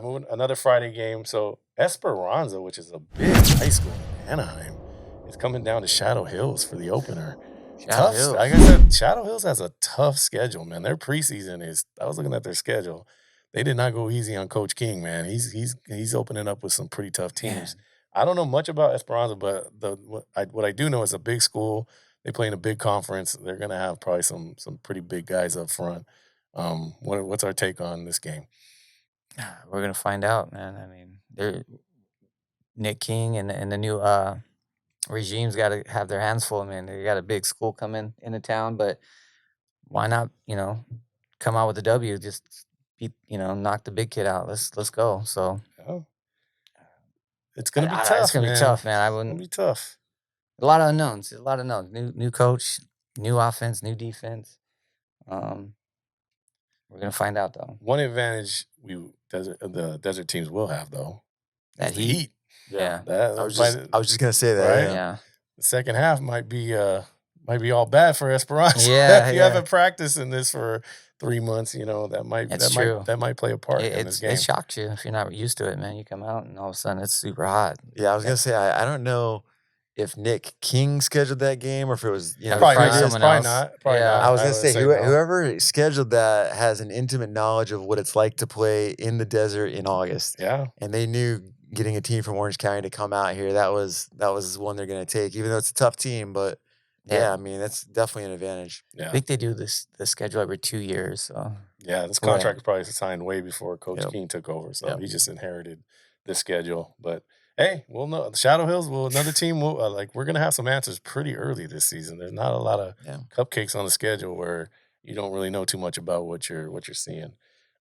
Moving another Friday game. So Esperanza, which is a big high school in Anaheim, is coming down to Shadow Hills for the opener. Shadow Hills. Like I said, Shadow Hills has a tough schedule, man. Their preseason is. I was looking at their schedule. They did not go easy on Coach King, man. He's opening up with some pretty tough teams. I don't know much about Esperanza, but what I do know is a big school. They play in a big conference. They're going to have probably some pretty big guys up front. What's our take on this game? We're going to find out, man. I mean, Nick King and the new regime's got to have their hands full. Man, they got a big school coming into town, but why not? Come out with a W. Just knock the big kid out. Let's go. So it's gonna be tough. It's gonna be tough, man. It's gonna be tough. A lot of unknowns. New coach, new offense, new defense. We're gonna find out though. One advantage the Desert teams will have though. That heat. Yeah. I was just gonna say that. Right? Yeah. The second half might be all bad for Esperanza. Yeah. If you haven't practiced in this for 3 months, that might play a part in this game. It shocks you if you're not used to it, man. You come out and all of a sudden it's super hot. Yeah, I was gonna say I don't know if Nick King scheduled that game or if it was probably not. I was gonna say whoever scheduled that has an intimate knowledge of what it's like to play in the desert in August. Yeah, and they knew getting a team from Orange County to come out here that was one they're gonna take, even though it's a tough team, but. Yeah, I mean, that's definitely an advantage. Yeah. I think they do the schedule every 2 years. So. Yeah, this contract was probably signed way before Coach King took over. So he just inherited this schedule. But, hey, we'll know. Shadow Hills, another team, we're going to have some answers pretty early this season. There's not a lot of cupcakes on the schedule where you don't really know too much about what you're seeing.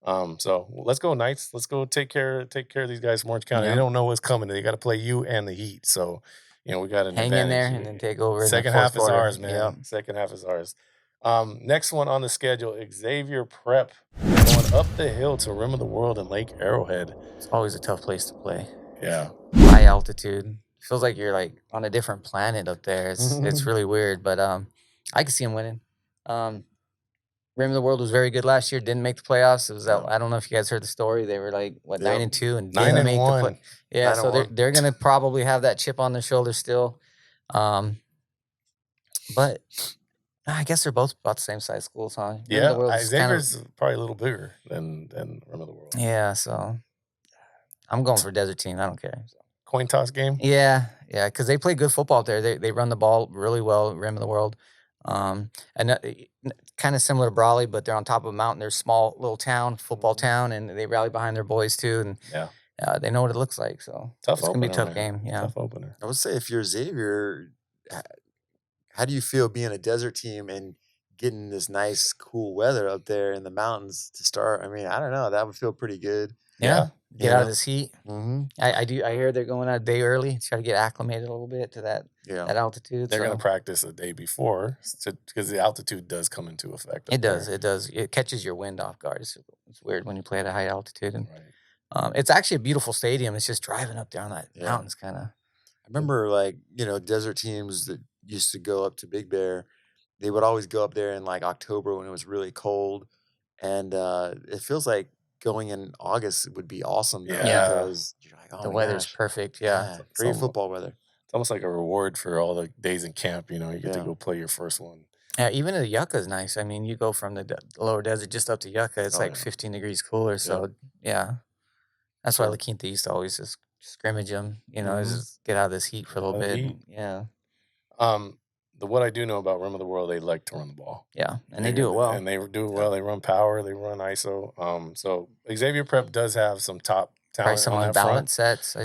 So let's go Knights. Let's go take care of these guys from Orange County. Yeah. They don't know what's coming. They got to play you and the Heat. So, we got an hang advantage. in there and then take over. Second in the half is quarter. ours, man. Yep. Second half is ours. Next one on the schedule, Xavier Prep going up the hill to Rim of the World in Lake Arrowhead. It's always a tough place to play. Yeah. High altitude. Feels like you're like on a different planet up there. It's really weird, but I can see them winning. Rim of the World was very good last year. Didn't make the playoffs. It was I don't know if you guys heard the story. They were like 9-2 and didn't make the play. Yeah, so they're gonna probably have that chip on their shoulder still. But I guess they're both about the same size schools, huh? Yeah, Xavier's probably a little bigger than Rim of the World. Yeah, so I'm going for Desert Team. I don't care. So. Coin toss game? Yeah, because they play good football there. They run the ball really well, rim of the world. And kind of similar to Brawley, but they're on top of a mountain. They're a small little town, football town, and they rally behind their boys too. And they know what it looks like. So tough it's opener, gonna be a tough man. game. Yeah, Tough opener. I would say if you're Xavier, how do you feel being a desert team and getting this nice, cool weather up there in the mountains to start? I mean, I don't know. That would feel pretty good. Yeah. Get You out know? of this heat. Mm-hmm. I hear they're going out a day early, try to get acclimated a little bit to that altitude. They're going to practice a day before because the altitude does come into effect. It does. It catches your wind off guard. It's weird when you play at a high altitude. And right. It's actually a beautiful stadium. It's just driving up there on that mountains kind of. I remember, like, desert teams that used to go up to Big Bear, they would always go up there in, like, October when it was really cold. And it feels like going in August would be awesome. Yeah. Because you're like, oh, the weather's perfect. Yeah. Great football weather. It's almost like a reward for all the days in camp. You get to go play your first one. Yeah, even the Yucca is nice. I mean, you go from the lower desert just up to Yucca, it's 15 degrees cooler. So, that's why La Quinta used to always just scrimmage them, just get out of this heat for a little bit. Yeah. What I do know about Rim of the World, they like to run the ball. Yeah, and they do it well. And they do it well. They run power. They run ISO. So Xavier Prep does have some top talent some on that unbalanced front. sets,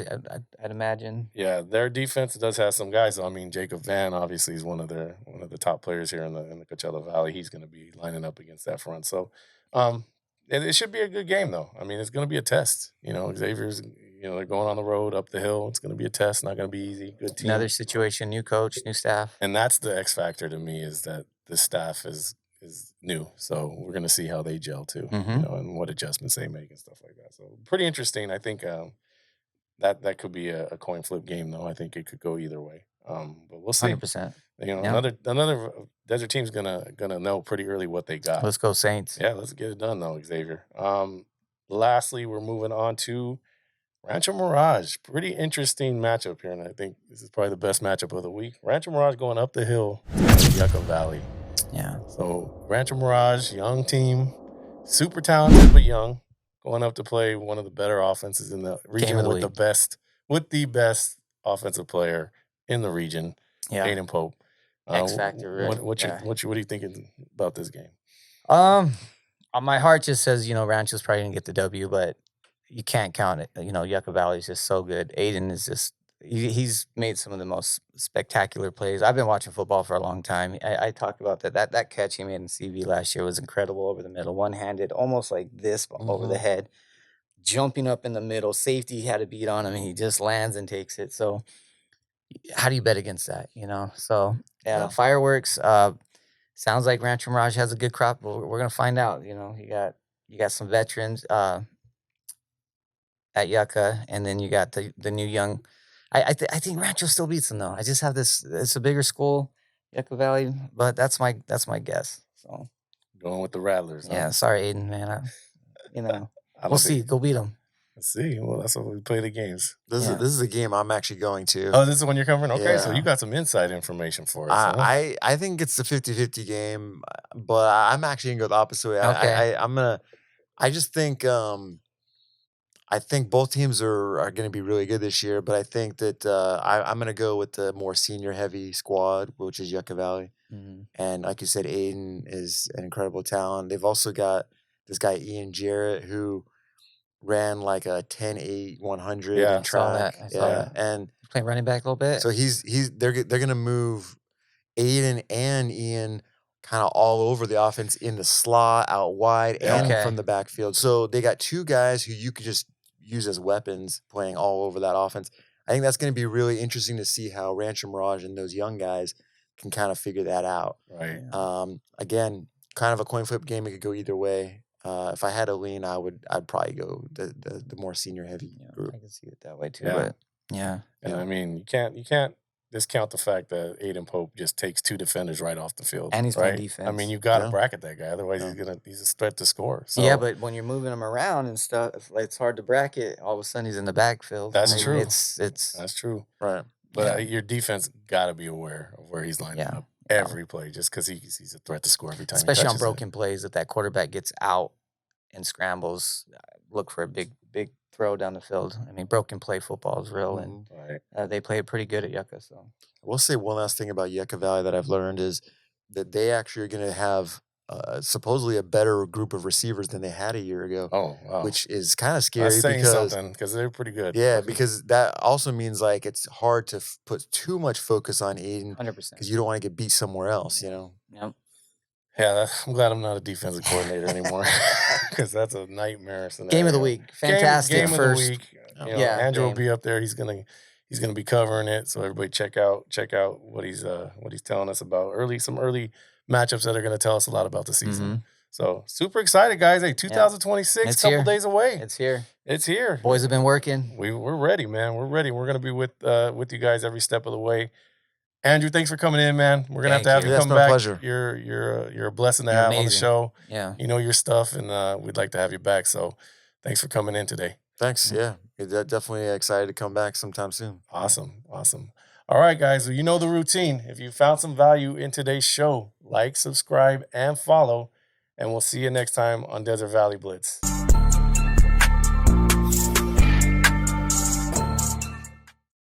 I'd imagine. Yeah, their defense does have some guys. I mean, Jacob Van obviously is one of the top players here in the Coachella Valley. He's going to be lining up against that front. So it should be a good game, though. I mean, it's going to be a test. Xavier's. They're going on the road up the hill. It's going to be a test. Not going to be easy. Good team. Another situation, new coach, new staff. And that's the X factor to me is that the staff is new. So we're going to see how they gel too, and what adjustments they make and stuff like that. So pretty interesting. I think that could be a coin flip game, though. I think it could go either way. But we'll see. 100%. Another desert team's gonna know pretty early what they got. Let's go Saints. Yeah, let's get it done though, Xavier. Lastly, we're moving on to Rancho Mirage. Pretty interesting matchup here, and I think this is probably the best matchup of the week. Rancho Mirage going up the hill to Yucca Valley. Yeah. So Rancho Mirage, young team, super talented but young, going up to play one of the better offenses in the region with the best offensive player in the region, Aiden Pope. X factor. What are you thinking about this game? My heart just says Rancho's probably gonna get the W, but you can't count it. Yucca Valley is just so good. Aiden is just he's made some of the most spectacular plays. I've been watching football for a long time. I talked about that catch he made in CV last year was incredible over the middle, one-handed, almost like this over the head, jumping up in the middle. Safety had a beat on him, and he just lands and takes it. So how do you bet against that? So fireworks. Sounds like Rancho Mirage has a good crop, but we're gonna find out. You got some veterans at Yucca, and then you got the new young. I think Rancho still beats them though. I just have this. It's a bigger school, Yucca Valley, but that's my guess. So going with the Rattlers. Yeah, sorry, Aiden, man. We'll see. Go beat them. Let's see. Well, that's what we play the games. This is a game I'm actually going to. Oh, this is when you're covering? Okay, so you got some inside information for us. I think it's the 50-50 game, but I'm actually going to go the opposite way. Okay. I just think I think both teams are going to be really good this year, but I think that I'm going to go with the more senior-heavy squad, which is Yucca Valley. Mm-hmm. And like you said, Aiden is an incredible talent. They've also got this guy, Ian Jarrett, who ran like a 10-8 100 in track. I saw that. And playing running back a little bit. So they're going to move Aiden and Ian kind of all over the offense in the slot, out wide, and from the backfield. So they got two guys who you could just use as weapons playing all over that offense. I think that's going to be really interesting to see how Rancho Mirage and those young guys can kind of figure that out. Right. Again, kind of a coin flip game. It could go either way. If I had a lean, I'd probably go the more senior heavy group. I can see it that way too. But and I mean, you can't discount the fact that Aiden Pope just takes two defenders right off the field, and he's playing defense. I mean, you got to bracket that guy, otherwise he's a threat to score. So. Yeah, but when you're moving him around and stuff, it's hard to bracket. All of a sudden, he's in the backfield. That's true. That's true. Right. But your defense got to be aware of where he's lining up every play, just because he's a threat to score every time. Especially on broken plays, if that quarterback gets out and scrambles, look for a big big throw down the field. I mean, broken play football is real, and Right. they play it pretty good at Yucca. So I will say one last thing about Yucca Valley that I've learned is that they actually are going to have supposedly a better group of receivers than they had a year ago, Oh, wow. which is kind of That's scary saying because something because they're pretty good. yeah, because that also means like it's hard to put too much focus on Aiden 100%. because you don't want to get beat somewhere else, you know. Yep. Yeah, I'm glad I'm not a defensive coordinator anymore because that's a nightmare scenario. Game of the week, fantastic game first. of the week. You know, Yeah, Andrew will game. be up there. He's gonna be covering it. So everybody check out what he's telling us about some early matchups that are gonna tell us a lot about the season. Mhm. So super excited, guys! Hey, 2026, It's couple here. days away. It's here. It's here. Boys have been working. We're ready, man. We're ready. We're gonna be with you guys every step of the way. Andrew, thanks for coming in, man. We're gonna have to have Thank you you. come It's been a back. pleasure. You're a blessing to You're have on the amazing. show. Yeah. You know your stuff, and we'd like to have you back. So, thanks for coming in today. Thanks. Yeah, definitely excited to come back sometime soon. Awesome. All right, guys. Well, you know the routine. If you found some value in today's show, like, subscribe, and follow. And we'll see you next time on Desert Valley Blitz.